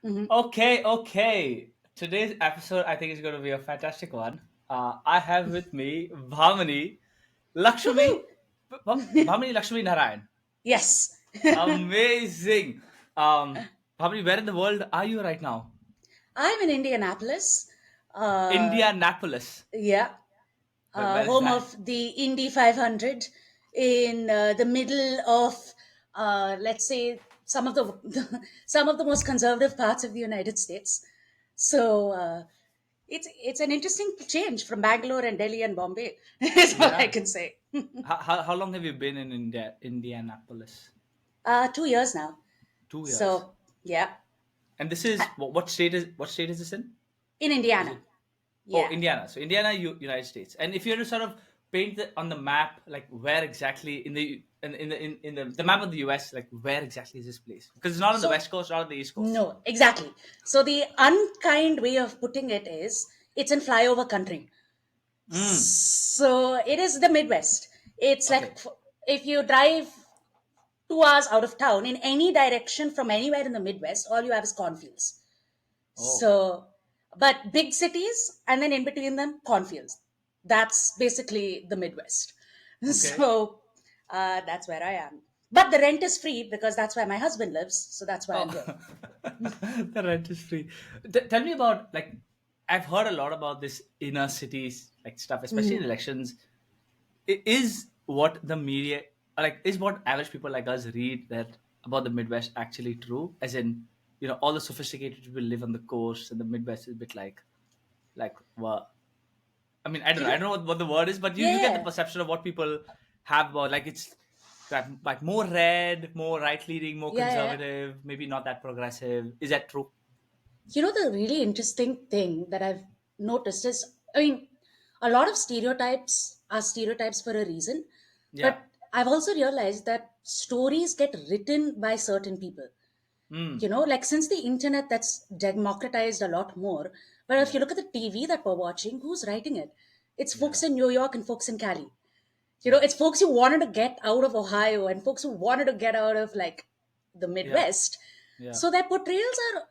Okay. Today's episode, I think, is going to be a fantastic one. I have with me Lakshmi, Woohoo! Bhamini Lakshminarayan. Yes. Amazing. Bhamini, where in the world are you right now? I'm in Indianapolis. Uh, Indianapolis. yeah. Where is Home that? of the Indy 500 in the middle of, let's say, some of the most conservative parts of the United States. So it's an interesting change from Bangalore and Delhi and Bombay. Is all I Yeah. can say. How long have you been in Indianapolis? 2 years now. 2 years. So yeah, And this Uh, is what state is this in? in Is Indiana. it Oh, Yeah. Indiana. So Indiana, United States. And if you were to sort of paint on the map, like where exactly in the map of the US, like where exactly is this place? Because it's not on the So west coast, not on the east coast. no, exactly. So the unkind way of putting it is it's in flyover country. Mm. So it is the Midwest. It's like Okay. if you drive 2 hours out of town in any direction from anywhere in the Midwest, all you have is cornfields. Oh, So, but big cities and then in between them, cornfields. That's basically the Midwest. okay. So that's where I am. But the rent is free because that's where my husband lives. So that's why I'm Oh, here. the rent is free. Tell me about like I've heard a lot about this inner cities like stuff, especially in elections. Is what the media like is what average people like us read that about the Midwest actually true? As in, all the sophisticated people live on the coast, and the Midwest is a bit like what? I mean, I don't You know. I know, don't know what the word is, but you get the yeah. perception of what people have about like it's like more red, more right leaning, more Yeah, yeah. conservative, maybe not that progressive. Is that true? You know, the really interesting thing that I've noticed is, I mean, a lot of stereotypes are stereotypes for a reason, Yeah. but I've also realized that stories get written by certain people. Mm. Like since the internet, that's democratized a lot more. But if Yeah. you look at the TV that we're watching, who's writing it? It's folks Yeah. in New York and folks in Cali. Yeah. It's folks who wanted to get out of Ohio and folks who wanted to get out of like the Yeah. Midwest. Yeah. So their portrayals are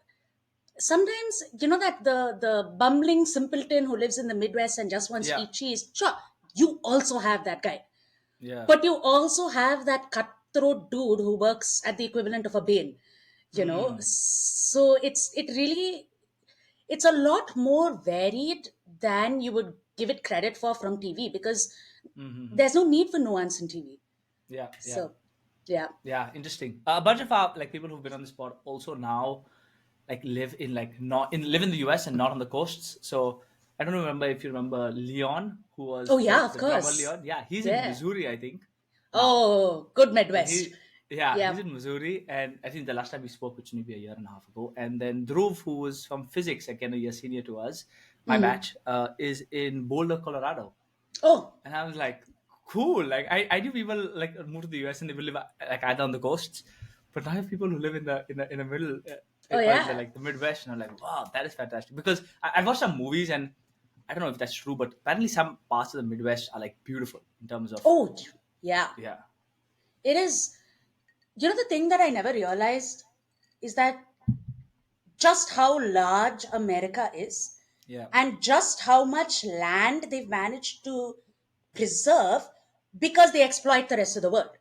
sometimes, that the bumbling simpleton who lives in the Midwest and just wants to Yeah. eat cheese. Sure, you also have that guy, Yeah. but you also have that cutthroat dude who works at the equivalent of a Bain. Mm. So it's a lot more varied than you would give it credit for from TV because Mm-hmm. there's no need for nuance in TV. Yeah. Yeah. So yeah. Yeah, interesting. A bunch of our like people who've been on the spot also now like live in like not in live in the US and not on the coasts. So I don't remember if you remember Leon, who Oh was yeah, the of drummer course. Leon. Yeah, he's in Yeah. Missouri, I think, now. Oh, good And Midwest. he's Yeah. in Missouri, and I think the last time we spoke, which maybe a year and a half ago, and then Dhruv, who was from physics, again a year senior to us, my batch, is in Boulder, Colorado. Oh, And I was like, cool. Like I knew people like move to the US and they will live like either on the coasts, but now I have people who live in the middle oh or in the yeah. like the Midwest, and I'm like, wow, that is fantastic. Because I've watched some movies and I don't know if that's true, but apparently some parts of the Midwest are like beautiful in terms of Oh, yeah. yeah, It is. The thing that I never realized is that just how large America is yeah, and just how much land they've managed to preserve because they exploit the rest of the world.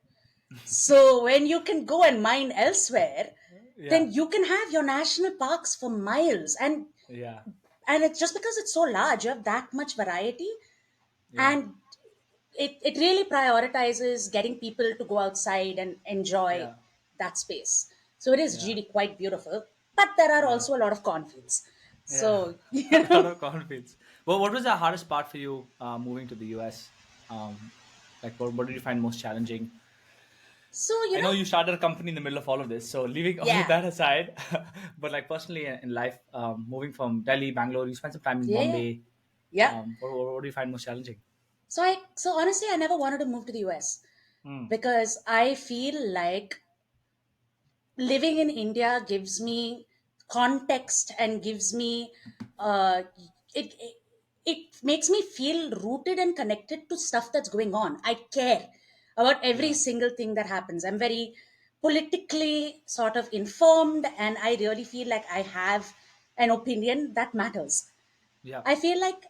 So when you can go and mine elsewhere, yeah, then you can have your national parks for miles, yeah, and it's just because it's so large, you have that much variety, yeah, and it really prioritizes getting people to go outside and enjoy yeah, that space. So it is yeah, really quite beautiful, but there are yeah, also a lot of conflicts. yeah. So A lot of confidence. Well, what was the hardest part for you moving to the US? Like, what did you find most challenging? so I know you started a company in the middle of all of this, so leaving all of yeah, that aside, but like personally in life, moving from Delhi, Bangalore, you spent some time in yeah, yeah, Bombay. yeah. What do you find most challenging? So honestly, I never wanted to move to the US Mm. because I feel like living in India gives me context and gives me uh, it it makes me feel rooted and connected to stuff that's going on. I care about every Yeah, single thing that happens. I'm very politically sort of informed, and I really feel like I have an opinion that matters. Yeah. I feel like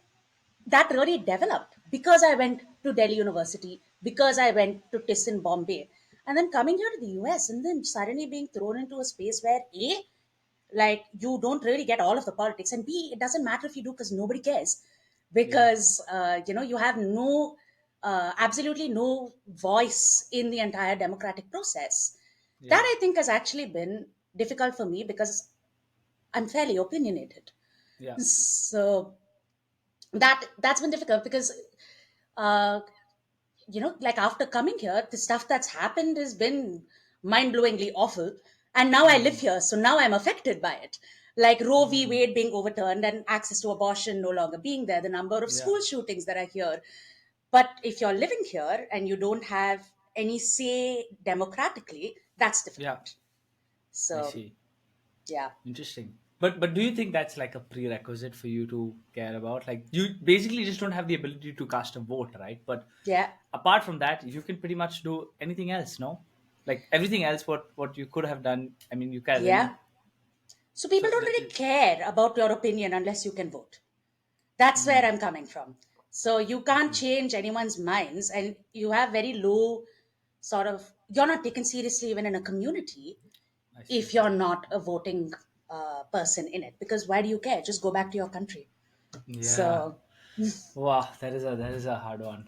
that really developed because I went to Delhi University, because I went to TIS in Bombay, and then coming here to the US and then suddenly being thrown into a space where A, like you don't really get all of the politics, and B, it doesn't matter if you do because nobody cares, Yeah. because you have no absolutely no voice in the entire democratic process. That Yeah. I think has actually been difficult for me because I'm fairly opinionated. Yeah. So that's been difficult because uh, like after coming here, the stuff that's happened has been mind-blowingly awful. And now I live Mm. here, so now I'm affected by it. Like Roe v. Mm. Wade being overturned and access to abortion no longer being there, the number of Yeah. school shootings that are here. But if you're living here and you don't have any say democratically, that's Yeah. difficult. I So, see. yeah. Interesting. But do you think that's like a prerequisite for you to care about? Like you basically just don't have the ability to cast a vote, right? But Yeah. apart from that, you can pretty much do anything else, no? Like everything else, what you could have done. I mean, you can. I Yeah. mean, So people so don't really care about your opinion unless you can vote. That's where mm, I'm coming from. So you I can't see. change anyone's minds, and you have very low sort of, you're not taken seriously even in a community I see. if you're not a voting person in it. Because why do you care? Just go back to your country. Yeah. So, Wow, that is a hard one.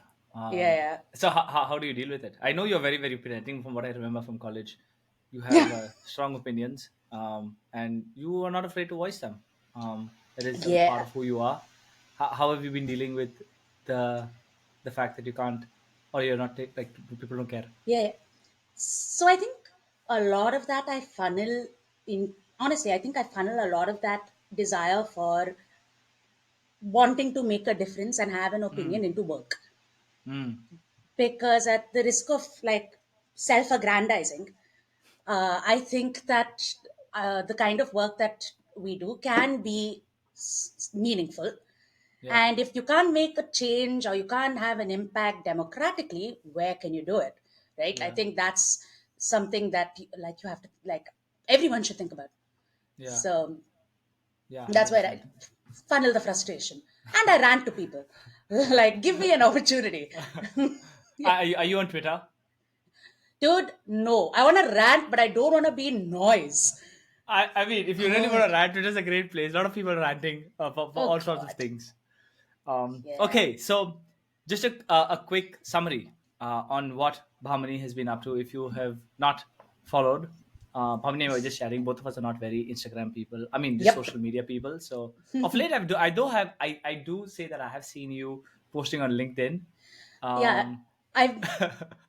yeah, So how do you deal with it? I know you're very very opinionated. I think from what I remember from college, you have yeah. strong opinions, and you are not afraid to voice them. That is a part Yeah, of who you are. How have you been dealing with the the fact that you can't, or you're not like people don't care? yeah. So I think a lot of that I funnel in, honestly, I think I funnel a lot of that desire for wanting to make a difference and have an opinion Mm, into work. mm, Because at the risk of like self-aggrandizing, I think that the kind of work that we do can be meaningful. yeah, And if you can't make a change or you can't have an impact democratically, where can you do it? Right? I yeah, think that's something that like you have to like everyone should think about. yeah, So yeah, that's hundred where percent. I funnel the frustration and I rant to people. Like, give me an opportunity. Are you on Twitter? Dude, no. I want to rant, but I don't want to be noise. I mean, if you really want God. to rant, Twitter's a great place. A lot of people are ranting for Oh, all sorts of God. things. Yeah. Okay, so just a quick summary on what Bhamini has been up to. If you have not followed, Bhamini and I were just sharing. Both of us are not very Instagram people. I mean, just Yep. social media people. So of late, I do say that I have seen you posting on LinkedIn. Yeah. Um, I've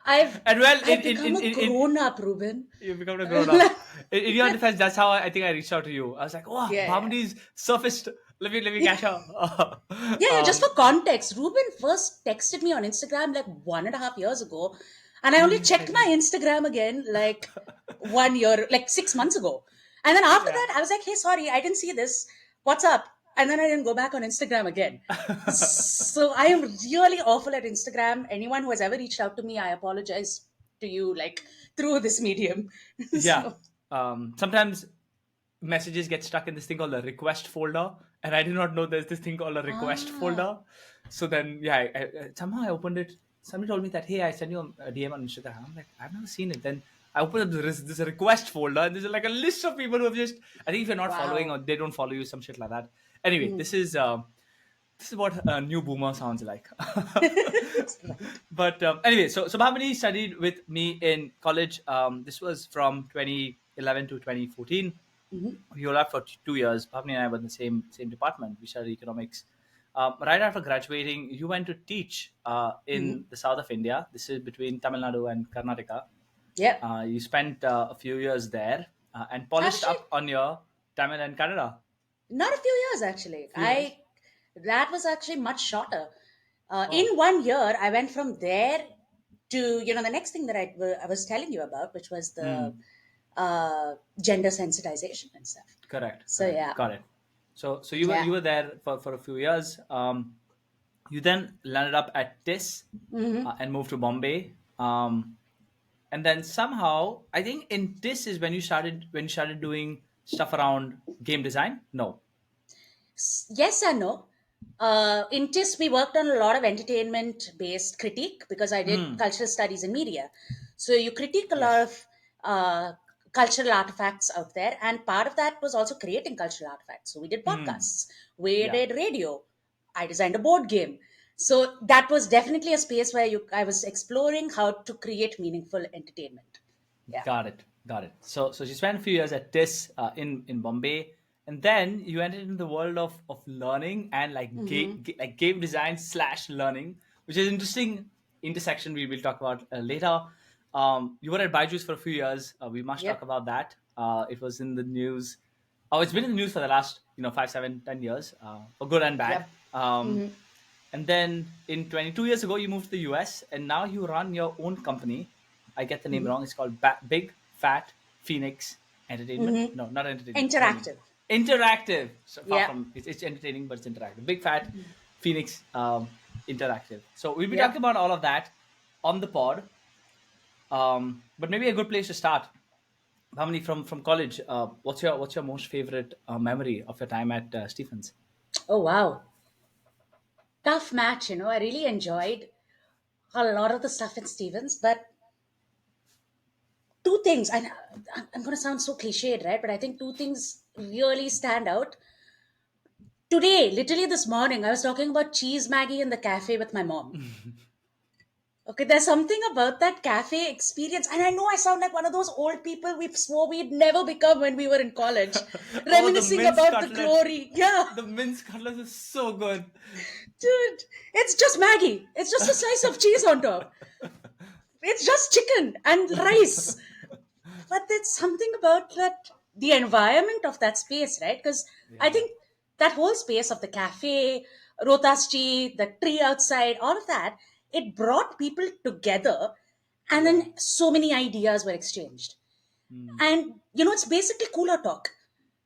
I've and well, I've become a in grown up, Reuben. you become a grown up. In your defense, that's how I think I reached out to you. I was like, "Wow, Yeah. Bhamini's surfaced. Let me Yeah. catch her." Yeah, yeah, just um, for context, Ruben first texted me on Instagram like 1.5 years ago, and I only yes, I checked my do. Instagram again like 1 year, like 6 months ago. And then after Yeah. that, I was like, hey, sorry, I didn't see this. What's up? And then I didn't go back on Instagram again. So I am really awful at Instagram. Anyone who has ever reached out to me, I apologize to you, like through this medium. Yeah. So, Sometimes messages get stuck in this thing called a request folder, and I did not know there's this thing called a request ah, folder. So then, yeah, somehow I opened it. Somebody told me that, hey, I sent you a DM on Instagram. I'm like, I've never seen it. Then I opened up this request folder, and there's like a list of people who have just. I think if you're not following or wow. they don't follow you, some shit like that. Anyway, this is what a new boomer sounds like. Right. But anyway, so Bhamini studied with me in college. This was from 2011 to 2014. We were left for 2 years. Bhavni and I were in the same department. We studied economics. Right after graduating, you went to teach in the south of India. This is between Tamil Nadu and Karnataka. Yep. You spent a few years there and polished Actually, up on your Tamil and Kannada. not a few years actually. Few years. I That was actually much shorter. Oh. In 1 year, I went from there to the next thing that I was telling you about, which was the Hmm. gender sensitization and stuff. Correct. So Correct. yeah, Got it. So you were yeah, you were there for a few years. You then landed up at TIS and moved to Bombay. and then somehow I think in this is when you started doing stuff around game design. No. Yes and no. In TIS, we worked on a lot of entertainment based critique because I did Hmm. cultural studies in media. So you critique a lot Yes. of cultural artifacts out there. And part of that was also creating cultural artifacts. So we did Hmm. podcasts, we Yeah. did radio, I designed a board game. So that was definitely a space where I was exploring how to create meaningful entertainment. Yeah. Got it. Got it. So she spent a few years at TIS in Bombay, and then you entered into the world of learning and like like game design slash learning, which is interesting intersection we will talk about later. You were at Byju's for a few years. We must talk Yep. about that. It was in the news. Oh, it's been in the news for the last 5, 7, 10 years, for good and bad. Yep. And then in 22 years ago, you moved to the US, and now you run your own company. I get the name wrong. It's called Big Fat Phoenix Entertainment. No, not entertainment. What I mean, Interactive. interactive. So far Yeah. from it's entertaining, but it's interactive. Big Fat Phoenix Interactive. So we'll be talking Yep. about all of that on the pod. But maybe a good place to start. Bhamini, from college, what's your most favorite memory of your time at Stephens? Oh, wow. Tough match. I really enjoyed a lot of the stuff in Stevens, but two things, and I'm going to sound so cliched, right? But I think two things really stand out. Today, literally this morning, I was talking about cheese Maggie in the cafe with my mom. Okay, there's something about that cafe experience, and I know I sound like one of those old people we swore we'd never become when we were in college, Oh, the reminiscing mince about the cutlets. glory. Yeah, The mince cutlets is so good. dude, it's just Maggie. It's just a slice of cheese on top. It's just chicken and rice. But there's something about that, the environment of that space, right? Because I Yeah. think that whole space of the cafe, Rotaschi, the tree outside, all of that, it brought people together, and Yeah. then so many ideas were exchanged. Hmm. And it's basically cooler talk.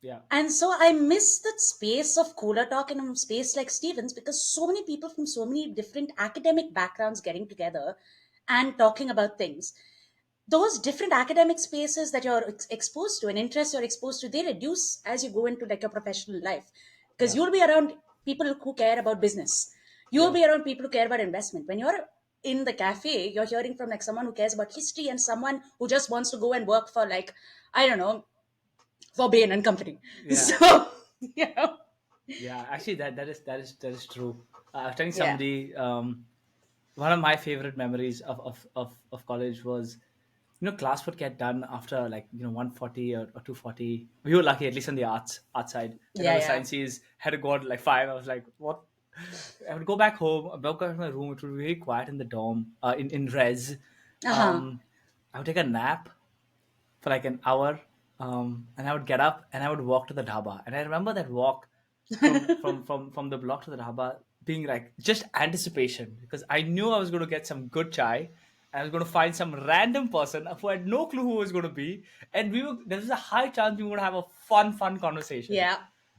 Yeah. And so I miss that space of cooler talk in a space like Stevens, because so many people from so many different academic backgrounds getting together and talking about things, those different academic spaces that you're exposed to and interests you're exposed to, they reduce as you go into like your professional life, because Yeah. you'll be around people who care about business, you'll Yeah. be around people who care about investment. When you're in the cafe, you're hearing from like someone who cares about history and someone who just wants to go and work for, like, I don't know, for Bain and Company. Yeah. So you know Yeah. Actually, that is true. I was telling yeah. somebody, one of my favorite memories of college was, class would get done after like 140 or 240. We were lucky, at least on the art side. And Yeah, all the yeah. sciences had to go out at like 5. I was like, what? I would go back home, I would go back to my room. It would be very quiet in the dorm, in res. Uh-huh. um I would take a nap for like an hour, and I would get up and I would walk to the dhaba. And I remember that walk from the block to the dhaba being like just anticipation, because I knew I was going to get some good chai. And I was going to find some random person who had no clue who was going to be, and there was a high chance we were going to have a fun conversation. Yeah,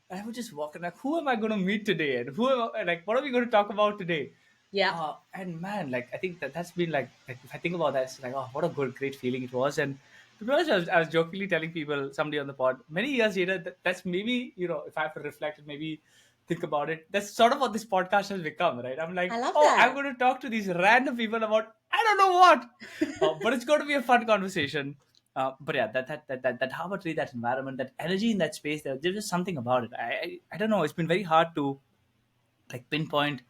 And I would just walk in like, who am I going to meet today, and who am I, like, what are we going to talk about today? yeah, And man, like I think that's been like if I think about that, it's like, oh, what a great feeling it was. And to be honest, I was jokingly telling people, somebody on the pod, many years later, that's maybe, if I have to reflect and maybe think about it, that's sort of what this podcast has become, right? I'm I like, love oh, I'm that. going to talk to these random people about I don't know what, but it's going to be a fun conversation. But yeah, that Harvard tree, that environment, that energy in that space, there's just something about it. I don't know. It's been very hard to like pinpoint,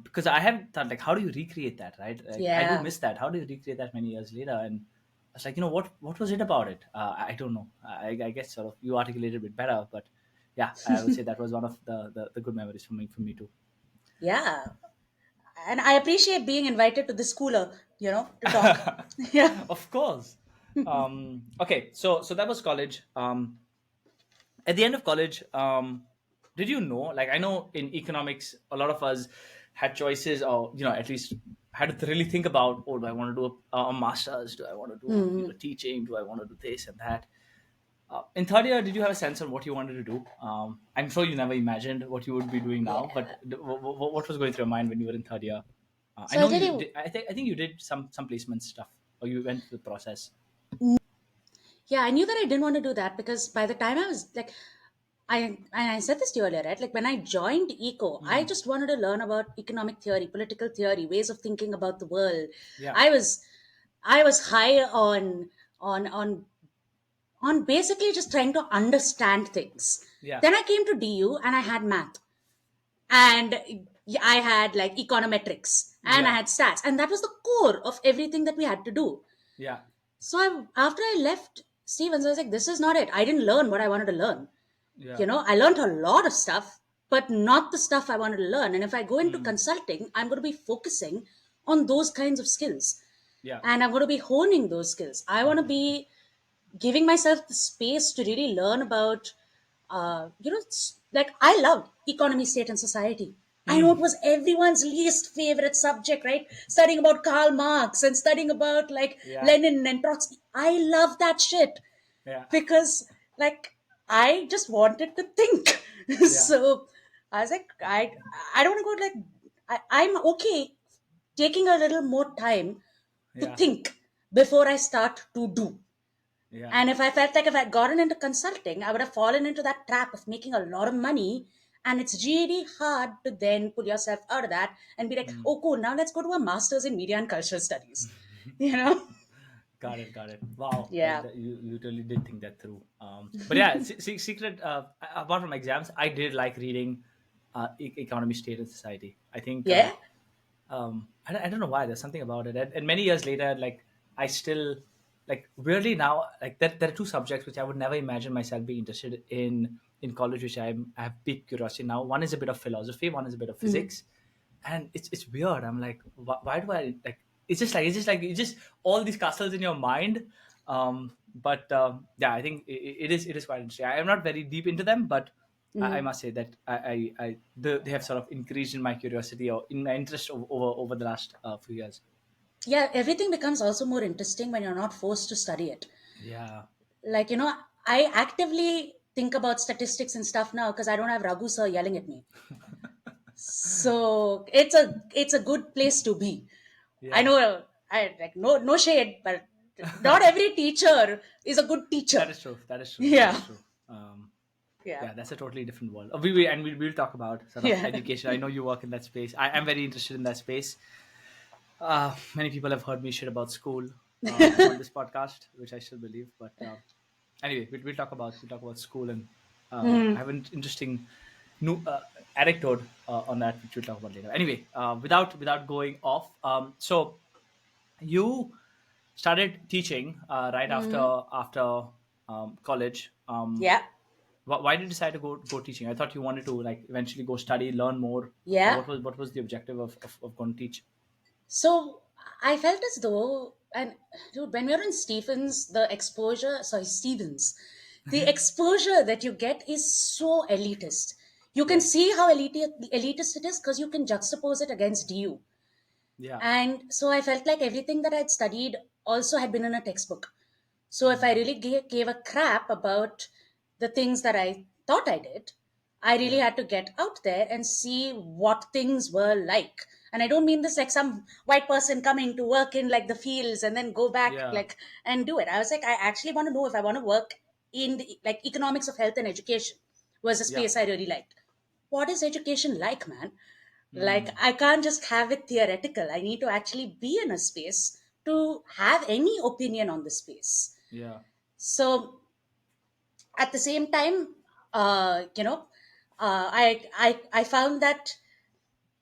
because I have thought like, how do you recreate that, right? Like I do Yeah. miss that. How do you recreate that many years later? And I was like, what was it about it? I don't know. I guess sort of you articulated a bit better, but yeah, I would say that was one of the good memories for me too. Yeah. And I appreciate being invited to this cooler, to talk. Yeah. Of course. Okay, so that was college. At the end of college, did you know, like, I know in economics a lot of us had choices, or at least had to really think about, oh, do I want to do a master's, do I want to do teaching, do I want to do this and that. In third year, did you have a sense on what you wanted to do? I'm sure you never imagined what you would be doing now, but Yeah. what was going through your mind when you were in third year? I So I know tell you you, did, I think you did some placement stuff or you went through the process? Yeah, I knew that I didn't want to do that because by the time I was like, I said this to you earlier, right? Like when I joined eco, I just wanted to learn about economic theory, political theory, ways of thinking about the world. Yeah, I was I was high on on on basically just trying to understand things. yeah, Then I came to DU and I had math, and I had like econometrics and I yeah, had stats, and that was the core of everything that we had to do. yeah, So after I left Stevens, I was like, this is not it. I didn't learn what I wanted to learn. yeah, I learned a lot of stuff, but not the stuff I wanted to learn. And if I go into mm, consulting, I'm going to be focusing on those kinds of skills, yeah, and I'm going to be honing those skills. I want to be giving myself the space to really learn about, like I love economy, state, and society. I know it mm, was everyone's least favorite subject, right? Studying about Karl Marx and studying about like yeah, Lenin and Trotsky. I love that shit yeah, because like I just wanted to think. yeah, So I was like, I don't want to go like I'm okay taking a little more time to yeah, think before I start to do. yeah. And if I felt like if I'd gotten into consulting, I would have fallen into that trap of making a lot of money. And it's really hard to then pull yourself out of that and be like, Mm. oh, cool, now let's go to a master's in media and cultural studies. You know? Got it, got it. Wow, Yeah. you totally did think that through. But yeah, secret. Apart from exams, I did like reading economy, state, and society. I think Yeah. I don't know why. There's something about it, and many years later, like I still like weirdly now like there are two subjects which I would never imagine myself being interested in college, which I have big curiosity now. One is a bit of philosophy, one is a bit of Mhm. physics, and it's weird. I'm like, why do I like? It's just all these castles in your mind. But yeah, I think it is quite interesting. I am not very deep into them, but I Mhm. must say that they have sort of increased in my curiosity or in my interest over the last few years. Yeah, everything becomes also more interesting when you're not forced to study it. Yeah, Like, I actively think about statistics and stuff now because I don't have Raghu sir yelling at me. So it's a good place to be. I yeah, know I like no shade, but not every teacher is a good that teacher. is true. That is true. That is Yeah. true. Yeah. Yeah, that's a totally different world. We'll talk about sort of Yeah. education. I know you work in that space. I am very interested in that space. Many people have heard me shit about school on this podcast, which I still believe. But anyway, we'll talk about school, and I have an interesting new anecdote on that, which we'll talk about later. Anyway, without going off, so you started teaching right after college. Yeah. Why did you decide to go teaching? I thought you wanted to like eventually go study, learn more. Yeah. What was the objective of going to teach? So I felt as though, and dude, when you're in Stevens, the exposure that you get is so elitist. You can Yeah, see how elitist it is because you can juxtapose it against DU. yeah, And so I felt like everything that I'd studied also had been in a textbook. So if I really gave a crap about the things that I thought I did, I really yeah, had to get out there and see what things were like. And I don't mean this like some white person coming to work in like the fields and then go back yeah. like and do it. I was like, I actually want to know if I want to work in the like economics of health and education was a Yeah. space I really liked. What is education like, man? Like, Mm, I can't just have it theoretical. I need to actually be in a space to have any opinion on the space. yeah. So at the same time, I found that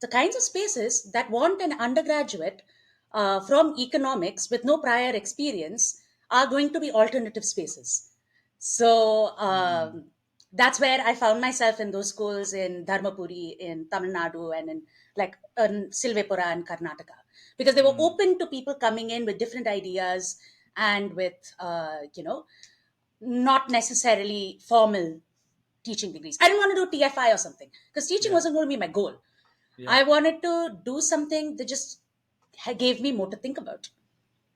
the kinds of spaces that want an undergraduate from economics with no prior experience are going to be alternative spaces. So Mm, that's where I found myself in those schools in Dharmapuri, in Tamil Nadu, and in like in Silvepura and Karnataka, because they were mm, open to people coming in with different ideas and with, not necessarily formal teaching degrees. I didn't want to do TFI or something because teaching yeah, wasn't going to be my goal. I yeah. wanted to do something that just gave me more to think about.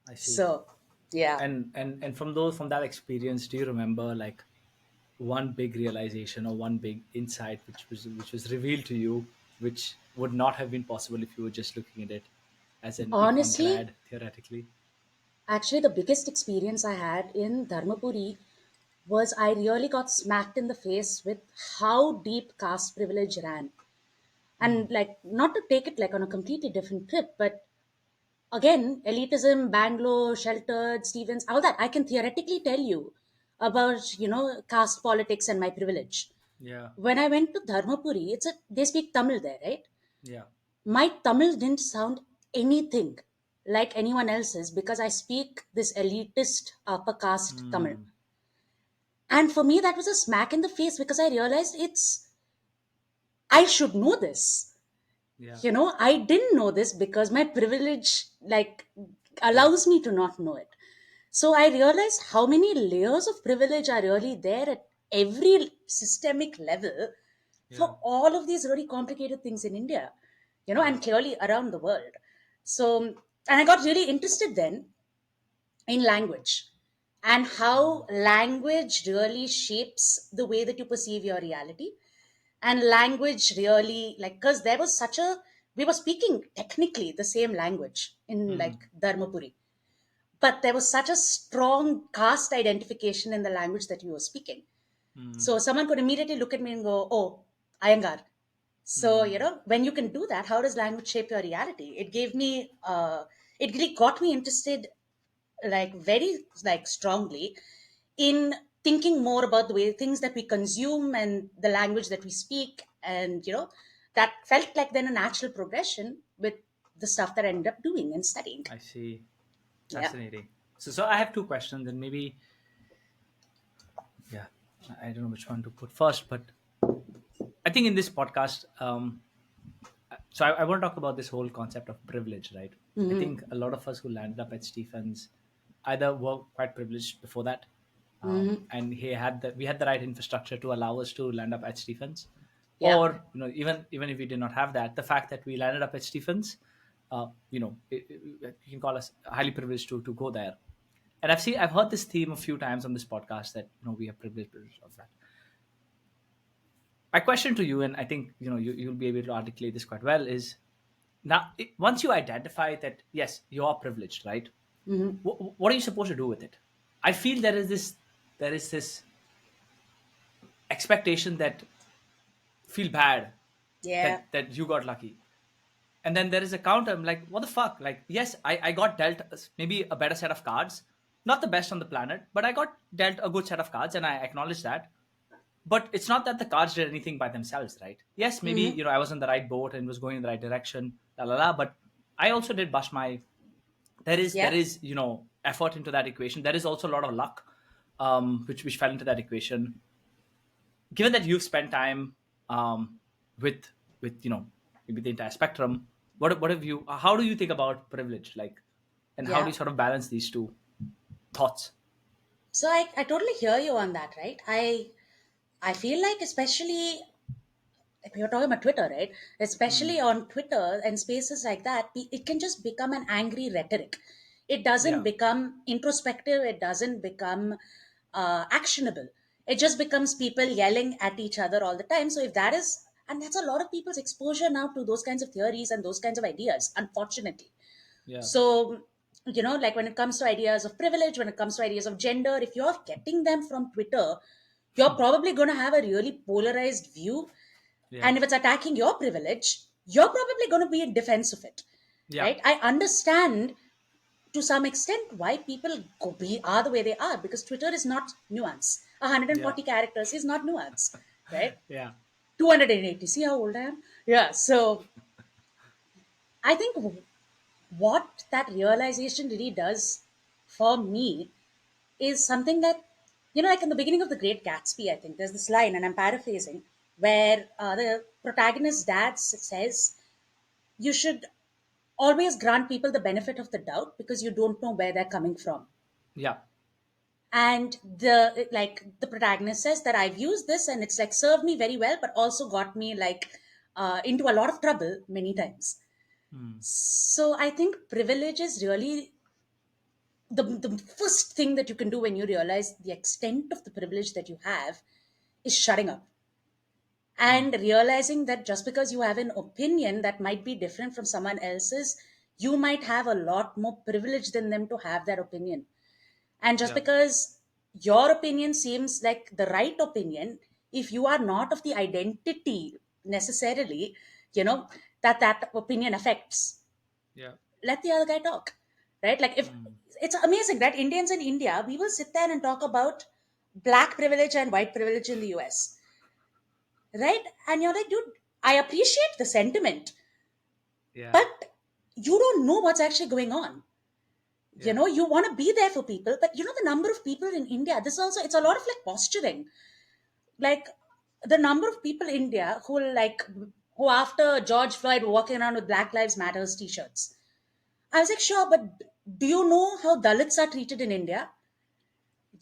I see. So, yeah. And from that experience, do you remember like one big realization or one big insight which was revealed to you, which would not have been possible if you were just looking at it as an econ Honestly, grad theoretically? Actually, the biggest experience I had in Dharmapuri was I really got smacked in the face with how deep caste privilege ran. And like, not to take it like on a completely different trip, but again, elitism, Bangalore, sheltered, Stevens, all that, I can theoretically tell you about, caste politics and my privilege. Yeah. When I went to Dharmapuri, they speak Tamil there, right? Yeah. My Tamil didn't sound anything like anyone else's because I speak this elitist upper caste Tamil. Mm. And for me, that was a smack in the face because I realized I should know this. Yeah. I didn't know this because my privilege, like, Yeah. allows me to not know it. So I realized how many layers of privilege are really there at every systemic level Yeah. for all of these really complicated things in India, Yeah. and clearly around the world. So, and I got really interested then in language and how language really shapes the way that you perceive your reality. And language really, like, because there was such a, we were speaking technically the same language in Mm. like Dharmapuri, but there was such a strong caste identification in the language that you were speaking. Mm. So someone could immediately look at me and go, oh, Iyengar. So, Mm. when you can do that, how does language shape your reality? It really got me interested, like, very, like, strongly in thinking more about the way things that we consume and the language that we speak. And, that felt like then a natural progression with the stuff that I ended up doing and studying. I see. Yeah. Fascinating. So I have two questions, and maybe, yeah, I don't know which one to put first, but I think in this podcast, so I want to talk about this whole concept of privilege, right? I think a lot of us who landed up at Stephens either were quite privileged before that, and we had the right infrastructure to allow us to land up at Stephens, Yeah. or even if we did not have that, the fact that we landed up at Stephens, you can call us highly privileged to go there. And I've heard this theme a few times on this podcast that we have privilege of that. My question to you, and I think you'll be able to articulate this quite well, is now once you identify that yes you are privileged, right? What are you supposed to do with it? I feel there is this expectation that feel bad Yeah. that you got lucky, and then there is a counter. I'm like, what the fuck? Like, yes, I got dealt maybe a better set of cards, not the best on the planet, but I got dealt a good set of cards, and I acknowledge that. But it's not that the cards did anything by themselves, right? Yes, maybe I was on the right boat and was going in the right direction, la la la. But I also did bust my. There Yeah. is effort into that equation. There is also a lot of luck, which fell into that equation. Given that you've spent time with maybe the entire spectrum, what have you? How do you think about privilege, like, and how do Yeah. you sort of balance these two thoughts? So I totally hear you on that, right? I feel like, especially if you're talking about Twitter, right? Especially Mm. on Twitter and spaces like that, it can just become an angry rhetoric. It doesn't Yeah, become introspective. It doesn't become actionable. It just becomes people yelling at each other all the time. So if that is, and that's a lot of people's exposure now to those kinds of theories and those kinds of ideas, unfortunately. yeah, So, like when it comes to ideas of privilege, when it comes to ideas of gender, if you're getting them from Twitter, you're probably going to have a really polarized view. yeah, And if it's attacking your privilege, you're probably going to be in defense of it. yeah, Right? I understand to some extent why people are the way they are, because Twitter is not nuance. yeah, 140 characters is not nuance, right? yeah, 280. See how old I am? Yeah. So I think what that realization really does for me is something that, like in the beginning of The Great Gatsby, I think there's this line, and I'm paraphrasing, where the protagonist's dad says, you should always grant people the benefit of the doubt because you don't know where they're coming from. yeah. And the protagonist says that I've used this and it's like served me very well, but also got me like into a lot of trouble many times. Mm. So I think privilege is really the first thing that you can do when you realize the extent of the privilege that you have is shutting up Mm. and realizing that just because you have an opinion that might be different from someone else's, you might have a lot more privilege than them to have that opinion. And just Yeah. because your opinion seems like the right opinion, if you are not of the identity necessarily, you know, that opinion affects, Yeah. let the other guy talk. Right? Like, if Mm. it's amazing that Indians in India, we will sit there and talk about black privilege and white privilege in the US, right? And you're like, dude, I appreciate the sentiment, Yeah. but you don't know what's actually going on. Yeah. You want to be there for people, but the number of people in India, this also, it's a lot of like posturing. Like, the number of people in India who after George Floyd were walking around with Black Lives Matters t-shirts. I was like, sure, but do you know how Dalits are treated in India?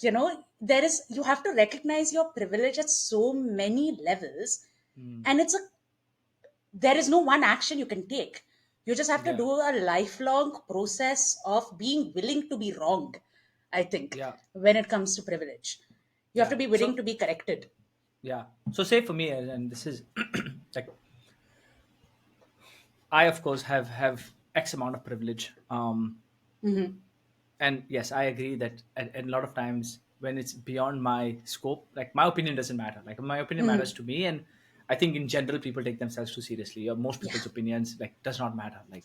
You have to recognize your privilege at so many levels. Mm. And there is no one action you can take. You just have to Yeah. do a lifelong process of being willing to be wrong, I think, Yeah. when it comes to privilege. You have to Yeah. be willing So to be corrected. yeah. So say for me, and this is like, I of course have X amount of privilege. And yes, I agree that at a lot of times when it's beyond my scope, like my opinion doesn't matter. Like my opinion matters to me, and I think in general people take themselves too seriously. Or most Yeah. people's opinions like does not matter. Like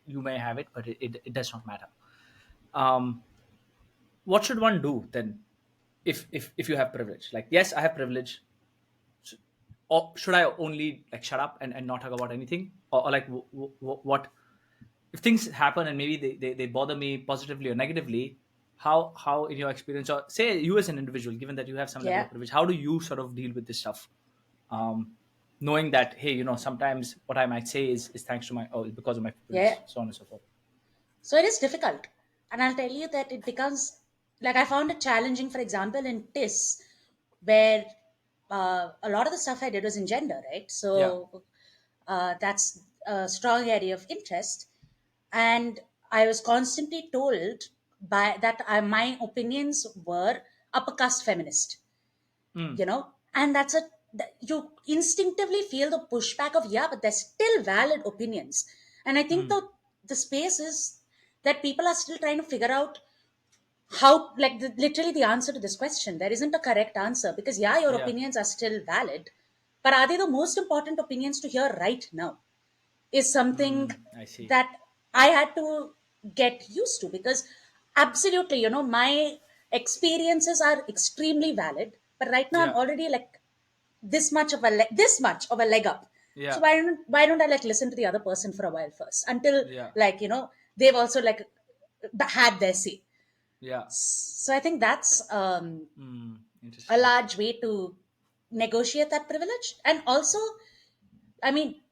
you may have it, but it does not matter. Um, what should one do then if you have privilege? Like yes, I have privilege. Or should I only like shut up and not talk about anything? Or like what if things happen and maybe they bother me positively or negatively? How in your experience, or say you as an individual, given that you have some level Yeah. of privilege, how do you sort of deal with this stuff? um Knowing that, hey, sometimes what I might say is thanks to my, or because of my Yeah. privilege, so on and so forth. So it is difficult. And I'll tell you that it becomes like, I found it challenging, for example, in TIS, where a lot of the stuff I did was in gender, right? Yeah. So that's a strong area of interest. And I was constantly told my opinions were upper caste feminist, Mm. and you instinctively feel the pushback of, yeah, but they're still valid opinions. And I think Mm. the space is that people are still trying to figure out how, like, literally the answer to this question. There isn't a correct answer, because yeah, your Yeah. opinions are still valid, but are they the most important opinions to hear right now, is something I see. that I had to get used to. Because absolutely, my experiences are extremely valid, but right now I'm Yeah. already like this much of a leg up. So Yeah. why don't I like listen to the other person for a while first, until Yeah. like they've also like had their say. Yeah. So I think that's a Interesting. large way to negotiate that privilege. And also, I mean,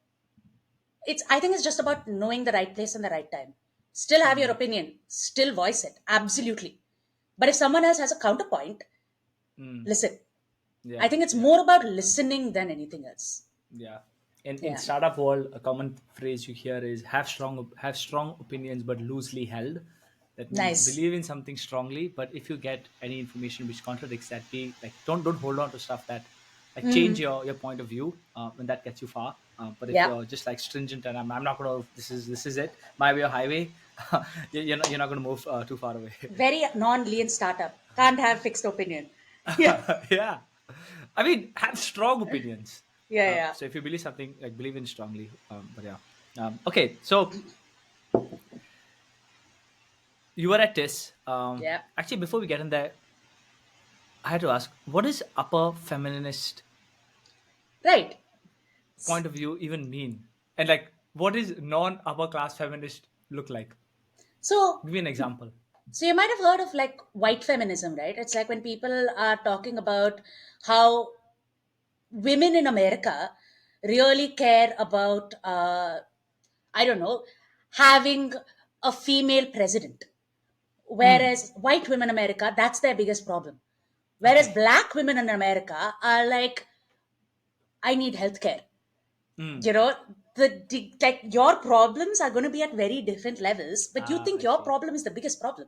I think it's just about knowing the right place and the right time. Still have your opinion, still voice it, absolutely. But if someone else has a counterpoint, Mm. listen. I Yeah. think it's Yeah. more about listening than anything else. Yeah. In Yeah. startup world, a common phrase you hear is have strong opinions but loosely held. That means Nice. believe in something strongly, but if you get any information which contradicts that, be like, don't hold on to stuff that like change your point of view, and that gets you far. But if Yeah. you're just like stringent and I'm not gonna, this is it, my way or highway, you're not gonna move too far away. Very non-lean startup. Can't have fixed opinion. Yeah. Yeah, I mean, have strong opinions. Yeah. Yeah. So if you believe something, like believe in strongly. But yeah. Okay, so you were at TIS. Yeah. Actually, before we get in there, I had to ask, what does upper feminist Right. point of view even mean? And like, what is non-upper class feminist look like? So, Give me an example. so you might have heard of like white feminism, right? It's like when people are talking about how women in America really care about, I don't know, having a female president. Mm. Whereas white women in America, that's their biggest problem. Whereas Okay. black women in America are like, I need healthcare. Mm. You know, like your problems are going to be at very different levels, but you Ah, think I your see. problem is the biggest problem.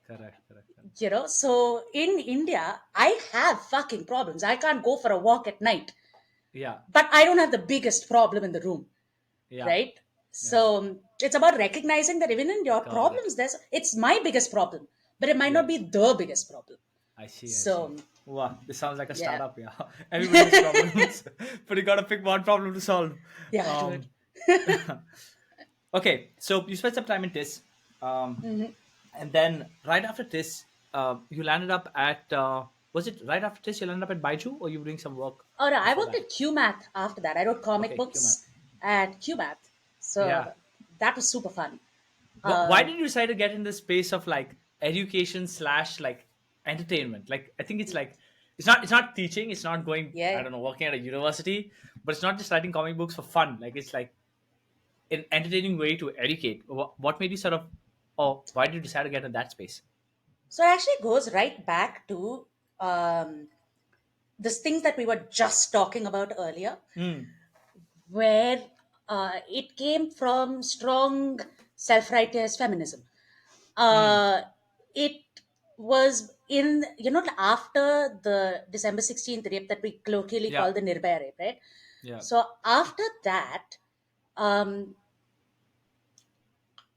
Correct. Correct. Correct. So in India, I have fucking problems. I can't go for a walk at night, Yeah. but I don't have the biggest problem in the room, Yeah. right? Yeah. So It's about recognizing that even in your Got it. problems, it's my biggest problem, but it might not be Yes. the biggest problem. I see. I see. So Wow, this sounds like a yeah, startup. Yeah, everybody's problems, but you got to pick one problem to solve. yeah, dude. Um, okay, so you spent some time in TIS, and then right after TIS, you landed up at. Was it right after TIS you landed up at Baiju, or you were doing some work Oh no, I before worked that? at QMath after that. I wrote comic Okay, QMAT. books at QMath, so Yeah. that was super fun. Why did you decide to get in the space of like education slash like entertainment? Like I think it's like it's not teaching, it's not going, I Yeah. don't know, working at a university, but it's not just writing comic books for fun. Like it's like an entertaining way to educate. What made you sort of, or why did you decide to get in that space? So it actually goes right back to um, this things that we were just talking about earlier, Mm, where it came from strong self-righteous feminism. mm, Uh, it was in, after the December 16th rape that we colloquially yeah, call the Nirbhaya rape, right? yeah, So after that, um,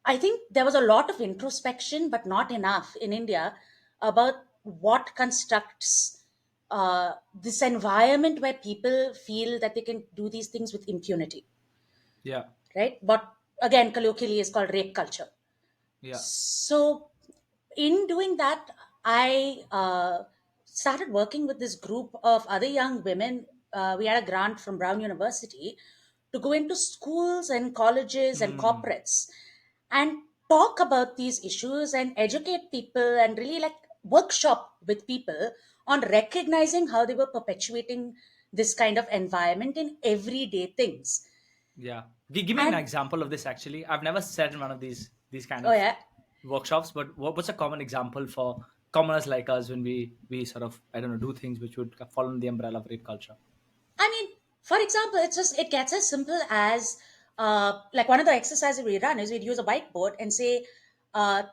I think there was a lot of introspection, but not enough in India about what constructs this environment where people feel that they can do these things with impunity, yeah, right? But again, colloquially is called rape culture. yeah. So, in doing that, I started working with this group of other young women. We had a grant from Brown University to go into schools and colleges and Mm, corporates and talk about these issues and educate people and really like workshop with people on recognizing how they were perpetuating this kind of environment in everyday things. yeah. Give me an And example of this. Actually, I've never sat in one of these kind oh of yeah, workshops, but what's a common example for commoners like us when we sort of, I don't know, do things which would fall under the umbrella of rape culture? I mean, for example, it gets as simple as like one of the exercises we run is we'd use a whiteboard and say, uh,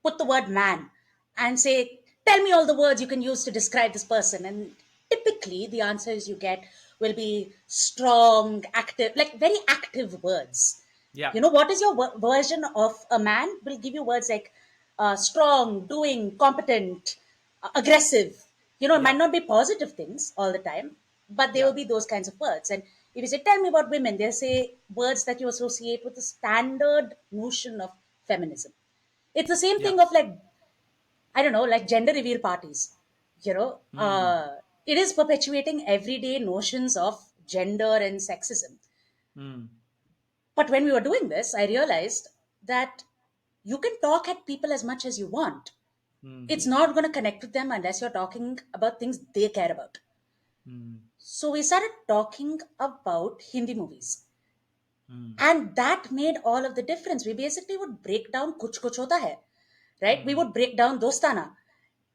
put the word man and say, tell me all the words you can use to describe this person. And typically, the answers you get will be strong, active, like very active words. Yeah, What is your version of a man? Will give you words like strong, doing, competent, aggressive. It might yeah, not be positive things all the time, but there yeah, will be those kinds of words. And if you say, tell me about women, they'll say words that you associate with the standard notion of feminism. It's the same yeah. thing of like, I don't know, like gender reveal parties. Mm, It is perpetuating everyday notions of gender and sexism. mm, But when we were doing this, I realized that you can talk at people as much as you want. mm, It's not going to connect with them unless you're talking about things they care about. mm, So we started talking about Hindi movies. mm, And that made all of the difference. We basically would break down Kuch Kuch Hota Hai, right? We mm, would break down Dostana.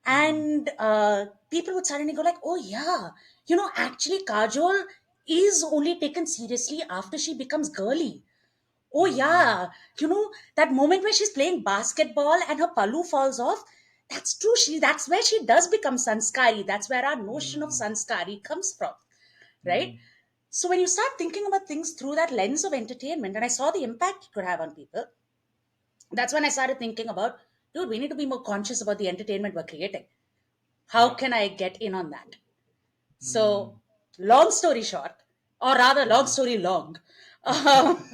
mm, And people would suddenly go like, oh yeah, actually Kajol is only taken seriously after she becomes girly. Oh mm, yeah, that moment where she's playing basketball and her pallu falls off. That's true. That's where she does become sanskari. That's where our notion of mm, sanskari comes from, right? mm. So when you start thinking about things through that lens of entertainment, and I saw the impact it could have on people, that's when I started thinking about, dude, we need to be more conscious about the entertainment we're creating. How Yeah. can I get in on that? So, Mm, long story short, or rather, long mm. story long, um,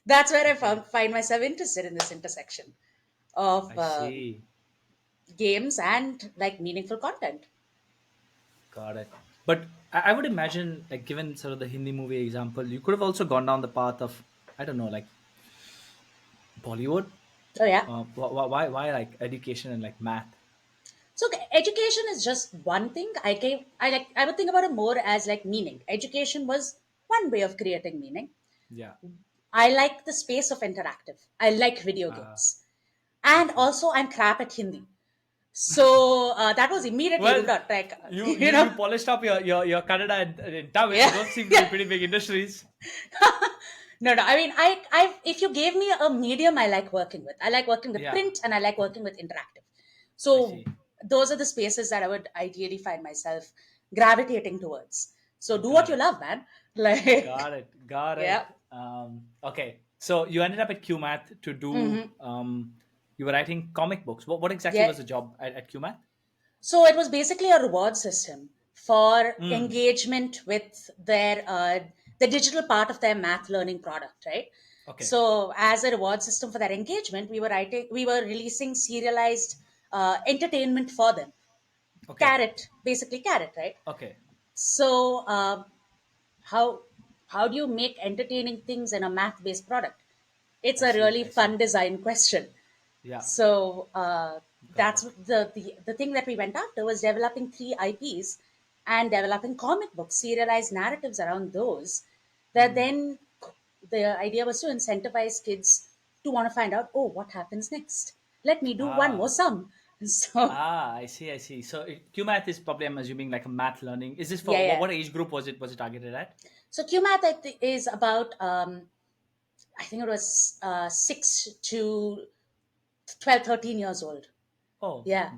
that's where I Okay, find myself interested in this intersection of I see. games and like meaningful content. Got it. But I would imagine, like, given sort of the Hindi movie example, you could have also gone down the path of, I don't know, like Bollywood. So yeah, Why like education and like math? so education is just one thing. I would think about it more as like meaning. Education was one way of creating meaning. Yeah. I like the space of interactive. I like video games, and Okay. also I'm crap at Hindi. So that was immediately ruled Well, out. Like you polished up your Kannada and Tamil. yeah, Those seem to be yeah. pretty big industries. No, no. I mean, if you gave me a medium, I like working with. I like working with Yeah, print, and I like working with interactive. I So see. those are the spaces that I would ideally find myself gravitating towards. So do what Got you it. love, man. Like, Got it. Got yeah. it. Okay. So you ended up at QMath to do. Hmm. You were writing comic books. What exactly Yeah. was the job at QMath? So it was basically a reward system for Mm. engagement with their the digital part of their math learning product, right? Okay. So as a reward system for that engagement, we were releasing serialized entertainment for them. Okay. Carrot, basically carrot, right? Okay. So how how do you make entertaining things in a math based product? It's I a see. really I see. fun design question. Yeah. So Got that's it. the thing that we went after was developing three IPs and developing comic books, serialized narratives around those. That then the idea was to incentivize kids to want to find out, oh, what happens next? Let me do one more Ah. sum. So I see. I see. So QMath is probably, I'm assuming, like a math learning. Is this yeah, for what, yeah. what age group was it? Was it targeted at? So QMath is about I think it was 6 to 12, 13 years old. Oh, Yeah,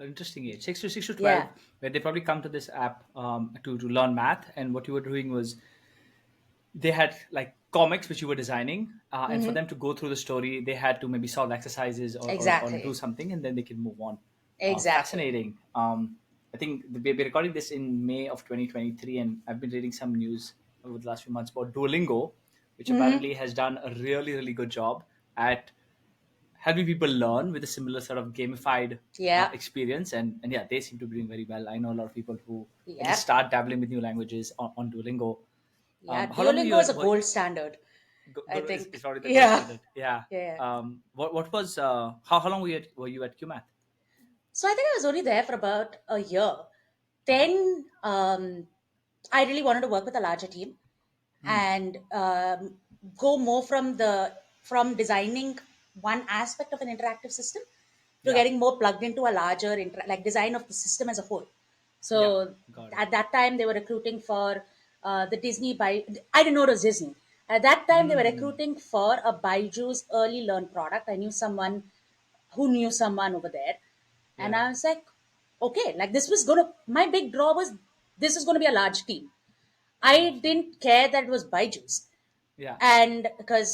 interesting age. Six to yeah. 12, where they probably come to this app to learn math. And what you were doing was they had like comics which you were designing, and for Hmm. them to go through the story, they had to maybe solve exercises or do Exactly. something, and then they can move on. Exactly. Fascinating. I think we're recording this in May of 2023, and I've been reading some news over the last few months about Duolingo, which Hmm. apparently has done a really good job at helping people learn with a similar sort of gamified Yeah. experience. And yeah, they seem to be doing very well. I know a lot of people who just Yeah. start dabbling with new languages on Duolingo. Yeah. How long were Duolingo is a were gold standard. I is think. probably the gold Yeah. standard. Yeah. Yeah. What was how long were you at QMath? So I think I was only there for about a year. Then I really wanted to work with a larger team Hmm. and go more from designing one aspect of an interactive system to Yeah. getting more plugged into a larger like design of the system as a whole. Yeah. So Got it. at that time they were recruiting for the Disney by I didn't know it was Disney. At that time they were Hmm. recruiting for a Byju's early learn product. I knew someone who knew someone over there, and Yeah. I was like, okay, like this was gonna. My big draw was this is gonna be a large team. I Lovely. didn't care that it was Byju's, Yeah. and because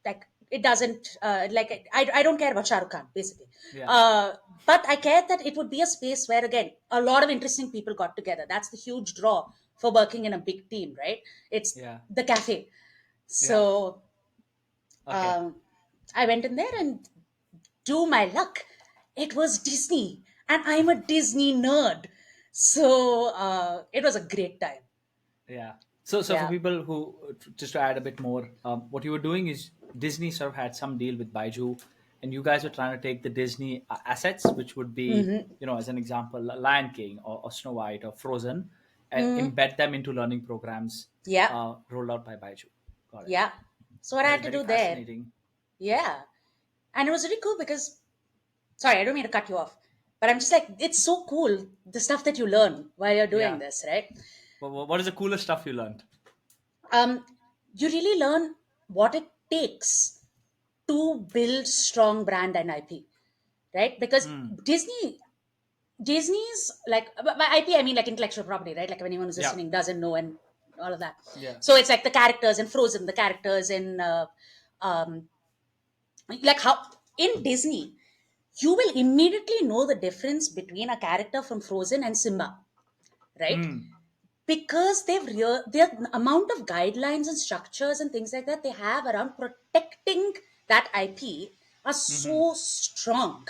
like it doesn't like I don't care about Shah Rukh Khan basically, Yeah. uh, but I cared that it would be a space where again a lot of interesting people got together. That's the huge draw for working in a big team, right? It's Yeah. the cafe. Yeah. So Okay. I went in there and to my luck, it was Disney, and I'm a Disney nerd. So it was a great time. Yeah. So for Yeah. people who, just to add a bit more, what you were doing is Disney sort of had some deal with Baiju, and you guys were trying to take the Disney assets, which would be, as an example, Lion King or Snow White or Frozen, and embed them into learning programs Yeah. rolled out by Baiju. Got it. Yeah. So what I had to Very do there, fascinating. yeah. And it was really cool because, sorry, I don't mean to cut you off, but I'm just like, it's so cool, the stuff that you learn while you're doing Yeah. this, right? What is the coolest stuff you learned? Um, you really learn what it takes to build strong brand and IP, right? Because Hmm. Disney's like by IP, I mean like intellectual property, right? Like if anyone who's Yeah. listening doesn't know and all of that. Yeah. So it's like the characters in Frozen, the characters in um, like how in Disney, you will immediately know the difference between a character from Frozen and Simba, right? Hmm. Because their amount of guidelines and structures and things like that they have around protecting that IP are Hmm. so strong.